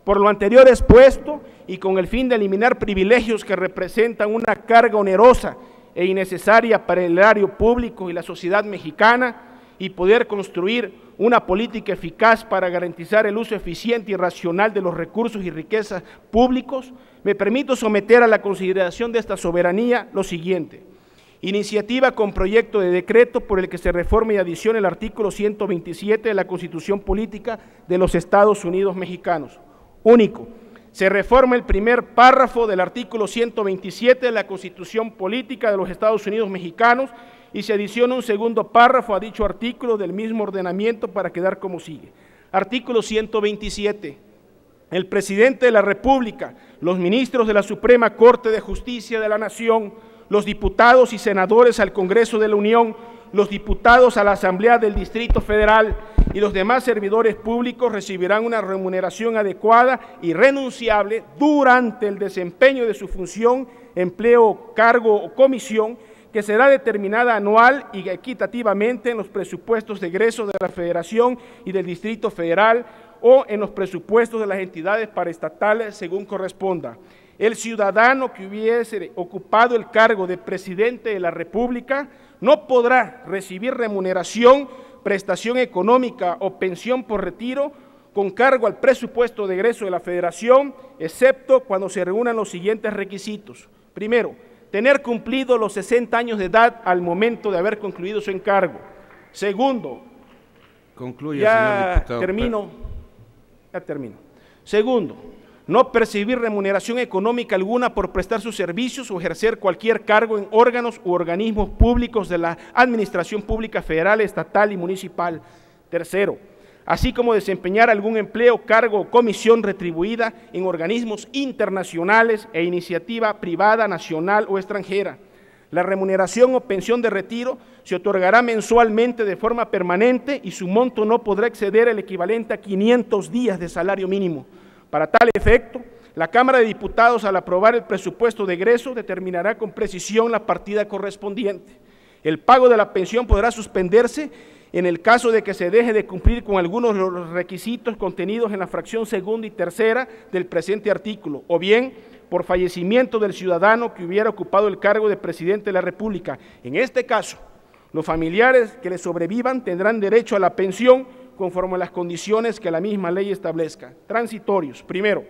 Por lo anterior expuesto, y con el fin de eliminar privilegios que representan una carga onerosa e innecesaria para el erario público y la sociedad mexicana, y poder construir una política eficaz para garantizar el uso eficiente y racional de los recursos y riquezas públicos, me permito someter a la consideración de esta soberanía lo siguiente: iniciativa con proyecto de decreto por el que se reforme y adicione el artículo 127 de la Constitución Política de los Estados Unidos Mexicanos. Único, se reforma el primer párrafo del artículo 127 de la Constitución Política de los Estados Unidos Mexicanos y se adiciona un segundo párrafo a dicho artículo del mismo ordenamiento para quedar como sigue. Artículo 127. El presidente de la República, los ministros de la Suprema Corte de Justicia de la Nación, los diputados y senadores al Congreso de la Unión, los diputados a la Asamblea del Distrito Federal y los demás servidores públicos recibirán una remuneración adecuada y renunciable durante el desempeño de su función, empleo, cargo o comisión, que será determinada anual y equitativamente en los presupuestos de egreso de la Federación y del Distrito Federal o en los presupuestos de las entidades paraestatales según corresponda. El ciudadano que hubiese ocupado el cargo de presidente de la República no podrá recibir remuneración, prestación económica o pensión por retiro con cargo al presupuesto de egreso de la Federación, excepto cuando se reúnan los siguientes requisitos. Primero, tener cumplido los 60 años de edad al momento de haber concluido su encargo. Segundo, concluye, señor diputado. Ya termino. Segundo, no percibir remuneración económica alguna por prestar sus servicios o ejercer cualquier cargo en órganos u organismos públicos de la Administración Pública Federal, Estatal y Municipal. Tercero, así como desempeñar algún empleo, cargo o comisión retribuida en organismos internacionales e iniciativa privada, nacional o extranjera. La remuneración o pensión de retiro se otorgará mensualmente de forma permanente y su monto no podrá exceder el equivalente a 500 días de salario mínimo. Para tal efecto, la Cámara de Diputados, al aprobar el presupuesto de egreso, determinará con precisión la partida correspondiente. El pago de la pensión podrá suspenderse en el caso de que se deje de cumplir con algunos de los requisitos contenidos en la fracción segunda y tercera del presente artículo, o bien por fallecimiento del ciudadano que hubiera ocupado el cargo de presidente de la República. En este caso, los familiares que le sobrevivan tendrán derecho a la pensión conforme a las condiciones que la misma ley establezca. Transitorios. Primero,